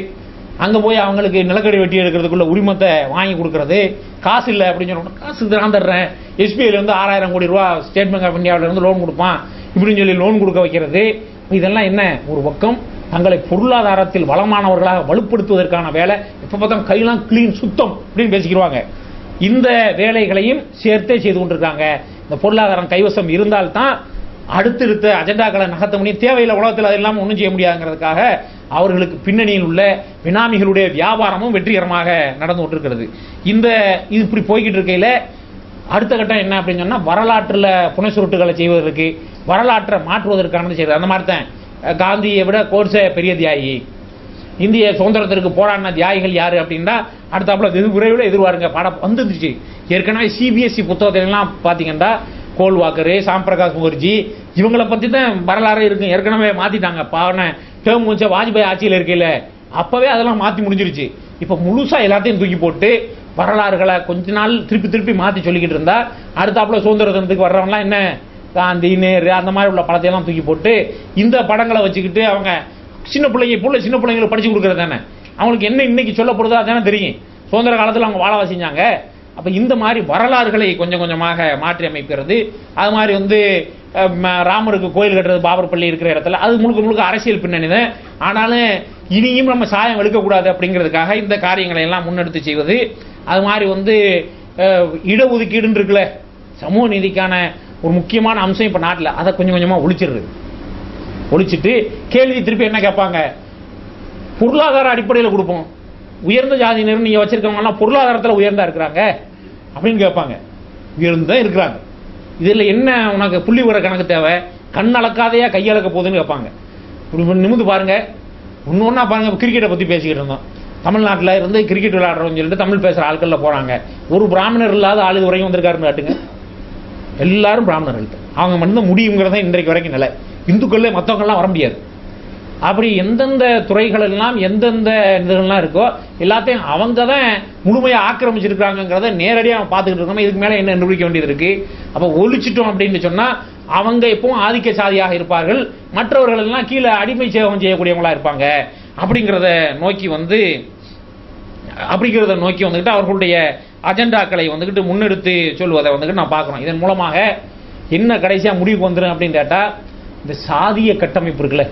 அங்கே போய் அவங்களுக்கு நிலக்கடை வெட்டி எடுக்கிறதுக்குள்ள உரிமத்தை வாங்கி கொடுக்கறது, காசு இல்லை அப்படின்னு சொல்லணும், காசு நான் தர்றேன், எஸ்பிஐலேருந்து 6000 கோடி ரூபா ஸ்டேட் பேங்க் ஆஃப் இந்தியாவிலேருந்து லோன் கொடுப்பான் இப்படின்னு சொல்லி லோன் கொடுக்க வைக்கிறது. இதெல்லாம் என்ன, ஒரு பக்கம் தங்களை பொருளாதாரத்தில் வளமானவர்களாக வலுப்படுத்துவதற்கான வேலை. எப்போ பார்த்தா கையெல்லாம் கிளீன் சுத்தம் அப்படின்னு பேசிக்கிடுவாங்க. இந்த வேலைகளையும் சேர்த்தே செய்து கொண்டிருக்காங்க. இந்த பொருளாதாரம் கைவசம் இருந்தால்தான் அடுத்தடுத்த அஜெண்டாக்களை நகர்த்த முடியும். தேவையில்லை உலகத்தில் அது இல்லாமல் ஒன்றும் செய்ய முடியாதுங்கிறதுக்காக அவர்களுக்கு பின்னணியில் உள்ள பினாமிகளுடைய வியாபாரமும் வெற்றிகரமாக நடந்து கொண்டிருக்கிறது. இது இப்படி போய்கிட்டு இருக்கையில் அடுத்த கட்டம் என்ன அப்படின்னு சொன்னால், வரலாற்றில் புனை சுருட்டுகளை செய்வதற்கு, வரலாற்றை மாற்றுவதற்கானது செய்கிறது. அந்த மாதிரி தான் காந்தியை விட கோட்சே பெரிய தியாகி. இந்திய சுதந்திரத்திற்கு போராடின தியாகிகள் யாரு அப்படின்னா அடுத்தாப்புல விரைவில் எதிர்வாருங்க பாடம் வந்துருச்சு. ஏற்கனவே சிபிஎஸ்சி புத்தகத்திலாம் பார்த்தீங்கன்னா கோல்வாக்கரு, சாம் பிரகாஷ் முகர்ஜி இவங்களை பற்றி தான் வரலாறு இருக்கு. ஏற்கனவே மாற்றிட்டாங்க. பாவனை டேர்ம் முடிச்ச வாஜ்பாய் ஆட்சியில் இருக்கையில் அப்போவே அதெல்லாம் மாற்றி முடிஞ்சிருச்சு. இப்போ முழுசாக எல்லாத்தையும் தூக்கி போட்டு வரலாறுகளை கொஞ்ச நாள் திருப்பி மாற்றி சொல்லிக்கிட்டு இருந்தா அடுத்தாப்புல சுதந்திர தினத்துக்கு வர்றவங்களாம் என்ன காந்தி, நேரு அந்த மாதிரி உள்ள படத்தையெல்லாம் தூக்கி போட்டு இந்த படங்களை வச்சுக்கிட்டு அவங்க சின்ன பிள்ளைங்களை படிச்சு கொடுக்கறது தானே அவங்களுக்கு என்ன இன்னைக்கு சொல்லப்படுதோ அதானே தெரியும். சுதந்திர காலத்தில் அவங்க வாழவா செஞ்சாங்க. அப்போ இந்த மாதிரி வரலாறுகளை கொஞ்சம் கொஞ்சமாக மாற்றி அமைக்கிறது. அது மாதிரி வந்து ராமருக்கு கோயில் கட்டுறது பாபர் பள்ளி இருக்கிற இடத்துல அது முழுக்க அரசியல் பின்னணி தான். ஆனாலும் இனியும் நம்ம சாயம் வெளுக்கக்கூடாது அப்படிங்கிறதுக்காக இந்த காரியங்களை எல்லாம் முன்னெடுத்து செய்வது. அது மாதிரி வந்து இடஒதுக்கீடுன்னு இருக்குல்ல, சமூக நீதிக்கான ஒரு முக்கியமான அம்சம் இப்போ நாட்டில் அதை கொஞ்சம் கொஞ்சமாக ஒழிச்சிட்டு கேள்வி திருப்பி என்ன கேட்பாங்க, பொருளாதார அடிப்படையில் கொடுப்போம், உயர்ந்த ஜாதியினர் நீங்கள் வச்சிருக்கவங்கலாம் பொருளாதாரத்தில் உயர்ந்தா இருக்கிறாங்க அப்படின்னு கேட்பாங்க. உயர்ந்தா இருக்கிறாங்க, இதில் என்ன உனக்கு புள்ளி விவர கணக்கு தேவை, கண் அளக்காதையா கையளக்க போகுதுன்னு கேட்பாங்க. இப்படி நிமிந்து பாருங்க, ஒன்றா பாருங்க. கிரிக்கெட்டை பற்றி பேசிக்கிட்டு இருந்தோம். தமிழ்நாட்டில் இருந்து கிரிக்கெட் விளையாடுறோம்னு சொல்லிட்டு தமிழ் பேசுகிற ஆட்களில் போகிறாங்க. ஒரு பிராமணர் இல்லாத ஆள் இது வரைக்கும் வந்திருக்காருன்னு காட்டுங்க. எல்லாரும் பிராமணர்கள். அவங்க மட்டும்தான் முடியுங்கிறத இன்றைக்கு வரைக்கும் நிலை. இந்துக்களே மற்றவங்கள்லாம் வர முடியாது. அப்படி எந்தெந்த துறைகள் எல்லாம் எந்தெந்த இதுகள்லாம் இருக்கோ எல்லாத்தையும் அவங்க தான் முழுமையாக ஆக்கிரமிச்சிருக்காங்கிறத நேரடியாக நம்ம பார்த்துக்கிட்டு இருக்கோம். இதுக்கு மேலே என்ன நிரூபிக்க வேண்டியது இருக்குது. அப்போ ஒழிச்சிட்டோம் அப்படின்னு சொன்னால் அவங்க எப்பவும் ஆதிக்க சாதியாக இருப்பார்கள், மற்றவர்கள் எல்லாம் கீழே அடிமை சேவம் செய்யக்கூடியவங்களா இருப்பாங்க. அப்படிங்கிறத நோக்கி வந்துக்கிட்டு அவர்களுடைய அஜெண்டாக்களை வந்துக்கிட்டு முன்னெடுத்து சொல்வதை வந்துக்கிட்டு நான் பார்க்குறோம். இதன் மூலமாக என்ன கடைசியாக முடிவுக்கு வந்துடும் அப்படின்னு கேட்டால், இந்த சாதிய கட்டமைப்பு இருக்குல்ல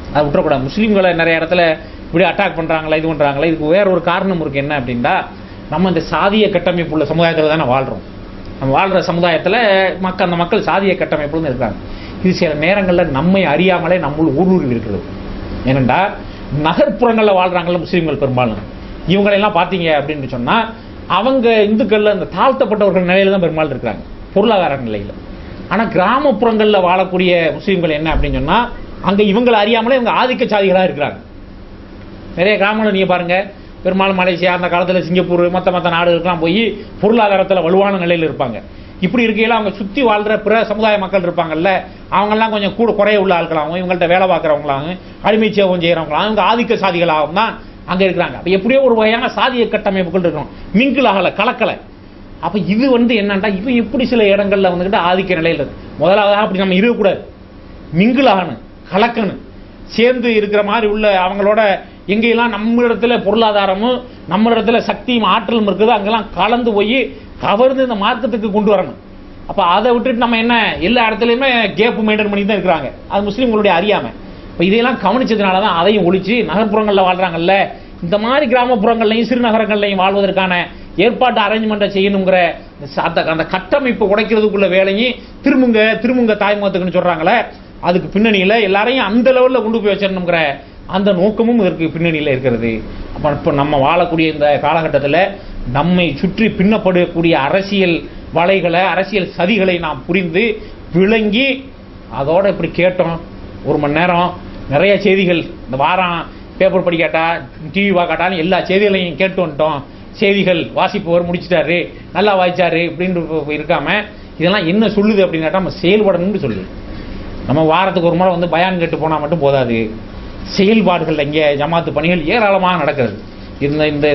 அதை விட்டுறக்கூடாது. முஸ்லீம்களை நிறைய இடத்துல இப்படி அட்டாக் பண்ணுறாங்களா இது பண்ணுறாங்களா, இதுக்கு வேற ஒரு காரணம் இருக்குது. என்ன அப்படின்னா, நம்ம இந்த சாதிய கட்டமைப்பு உள்ள சமுதாயத்தில் தானே வாழ்கிறோம். நம்ம வாழ்கிற சமுதாயத்தில் அந்த மக்கள் சாதிய கட்டமைப்புன்னு இருக்காங்க. இது சில நேரங்களில் நம்மை அறியாமலே நம்ம ஊடுருவி இருக்கிறது. ஏனென்றா நகர்ப்புறங்களில் வாழ்கிறாங்கள முஸ்லீம்கள் பெரும்பாலும், இவங்களெல்லாம் பார்த்தீங்க அப்படின்னு சொன்னால் அவங்க இந்துக்களில் இந்த தாழ்த்தப்பட்டவர்கள் நிலையில் தான் பெரும்பாலும் இருக்கிறாங்க, பொருளாதார நிலையில். ஆனால் கிராமப்புறங்களில் வாழக்கூடிய முஸ்லீம்கள் என்ன அப்படின்னு சொன்னால் அங்கே இவங்களை அறியாமலே இவங்க ஆதிக்க சாதிகளாக இருக்கிறாங்க. நிறைய கிராமங்கள் நீங்கள் பாருங்கள், பெரும்பாலும் மலேசியா அந்த காலத்தில் சிங்கப்பூர் மற்ற நாடுகளுக்கெல்லாம் போய் பொருளாதாரத்தில் வலுவான நிலையில் இருப்பாங்க. இப்படி இருக்கையில் அவங்க சுற்றி வாழ்கிற பிற சமுதாய மக்கள் இருப்பாங்கல்ல, அவங்கெல்லாம் கொஞ்சம் கூட குறைய உள்ள ஆட்களாகவும் இவங்கள்ட்ட வேலை பார்க்குறவங்களாகவும் அடிமை சேவம் செய்கிறவங்களாகவும் இவங்க ஆதிக்க சாதிகளாகவும் தான் அங்கே இருக்கிறாங்க. அப்போ எப்படியோ ஒரு வகையான சாதிய கட்டமைப்புகள் இருக்கணும், மிங்கிள் ஆகலை, கலக்கலை. அப்போ இது என்னன்னா இப்போ எப்படி சில இடங்களில் வந்துக்கிட்டு ஆதிக்க நிலையில் இருக்கு. முதலாவதாக அப்படி நம்ம இருக்கக்கூடாது, மிங்கிள் ஆகணும், கலக்கணும், சேர்ந்து இருக்கிற மாதிரி உள்ள அவங்களோட எங்கெல்லாம் நம்ம இடத்துல பொருளாதாரமும் நம்ம இடத்துல சக்தியும் ஆற்றலும் இருக்குது அங்கெல்லாம் கலந்து போய் கவர்ந்து இந்த மார்க்கத்துக்கு கொண்டு வரணும். அப்போ அதை விட்டுட்டு நம்ம என்ன எல்லா இடத்துலையுமே கேப் மெயின்டைன் பண்ணி தான் இருக்கிறாங்க, அது முஸ்லீம்களுடைய அறியாமை. இப்போ இதையெல்லாம் கவனிச்சதுனால தான் அதையும் ஒழிச்சு நகர்ப்புறங்களில் வாழ்கிறாங்கல்ல, இந்த மாதிரி கிராமப்புறங்கள்லையும் சிறுநகரங்கள்லையும் வாழ்வதற்கான ஏற்பாட்டு அரேஞ்ச்மெண்ட்டை செய்யணுங்கிற அந்த கட்டமைப்பு உடைக்கிறதுக்குள்ள வேலையும் திருமுங்க தாய்முகத்துக்குன்னு சொல்கிறாங்களே, அதுக்கு பின்னணியில் எல்லாரையும் அந்த லெவலில் கொண்டு போய் வச்சிடணுங்கிற அந்த நோக்கமும் இதற்கு பின்னணியில் இருக்கிறது. அப்போ இப்போ நம்ம வாழக்கூடிய இந்த காலகட்டத்தில் நம்மை சுற்றி பின்னப்படக்கூடிய அரசியல் வலைகளை, அரசியல் சதிகளை நாம் புரிந்து விளங்கி அதோட இப்படி கேட்டோம். ஒரு மணி நேரம் நிறைய செய்திகள், இந்த வாரம் பேப்பர் படிக்காட்டா டிவி பார்க்காட்டாலும் எல்லா செய்திகளையும் கேட்டு வந்துட்டோம், செய்திகள் வாசிப்பவர் முடிச்சிட்டாரு, நல்லா வாய்ச்சாரு இப்படின்னு இருக்காம இதெல்லாம் என்ன சொல்லுது அப்படின்னாட்டா நம்ம செயல்படணும்னு சொல்லுது. நம்ம வாரத்துக்கு ஒரு முறை வந்து பயான் கேட்டு போனால் மட்டும் போதாது, செயல்பாடுகள் இங்கே ஜமாத்து பணிகள் ஏராளமாக நடக்கிறது.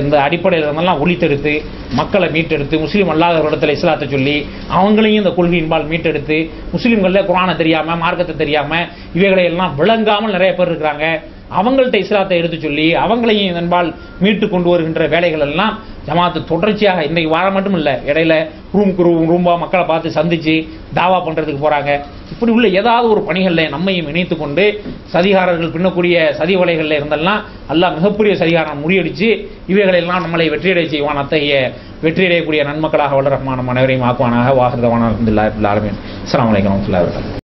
இந்த அடிப்படையில் இருந்தெல்லாம் ஒளித்தெடுத்து மக்களை மீட்டெடுத்து முஸ்லீம் அல்லாதவர்களிடத்தில் இஸ்லாத்தை சொல்லி அவங்களையும் இந்த கொள்கையின்பால் மீட்டெடுத்து முஸ்லீம்களில் குரானை தெரியாமல் மார்க்கத்தை தெரியாமல் இவைகளை எல்லாம் விளங்காமல் நிறைய பேர் இருக்கிறாங்க, அவங்கள்ட்ட இஸ்லாத்தை எடுத்து சொல்லி அவங்களையும் இதன்பால் மீட்டு கொண்டு வருகின்ற வேலைகள் எல்லாம் ஜமாத்து தொடர்ச்சியாக இன்றைக்கு வாரம் மட்டும் இல்லை, இடையில ரூம்பா மக்களை பார்த்து சந்திச்சு தாவா பண்ணுறதுக்கு போகிறாங்க. இப்படி உள்ள ஏதாவது ஒரு பணிகளில் நம்மையும் இணைத்து கொண்டு சதிகாரர்கள் பின்னக்கூடிய சதி வலைகளில் இருந்தெல்லாம் அல்லாஹ் மிகப்பெரிய சதிகாரம் முறியடித்து இவைகளெல்லாம் நம்மளை வெற்றியடை செய்வான். அத்தகைய வெற்றியடையக்கூடிய நன்மக்களாக வல்ல ரஹ்மான் அனைவரையும் ஆக்குவானாக. வாஹிர் தவானா அல்ஹம்துலில்லாஹி ரப்பில் ஆலமீன். அஸ்ஸலாமு அலைக்கும் வரஹ்மத்துல்லாஹி வபரகாத்துஹு.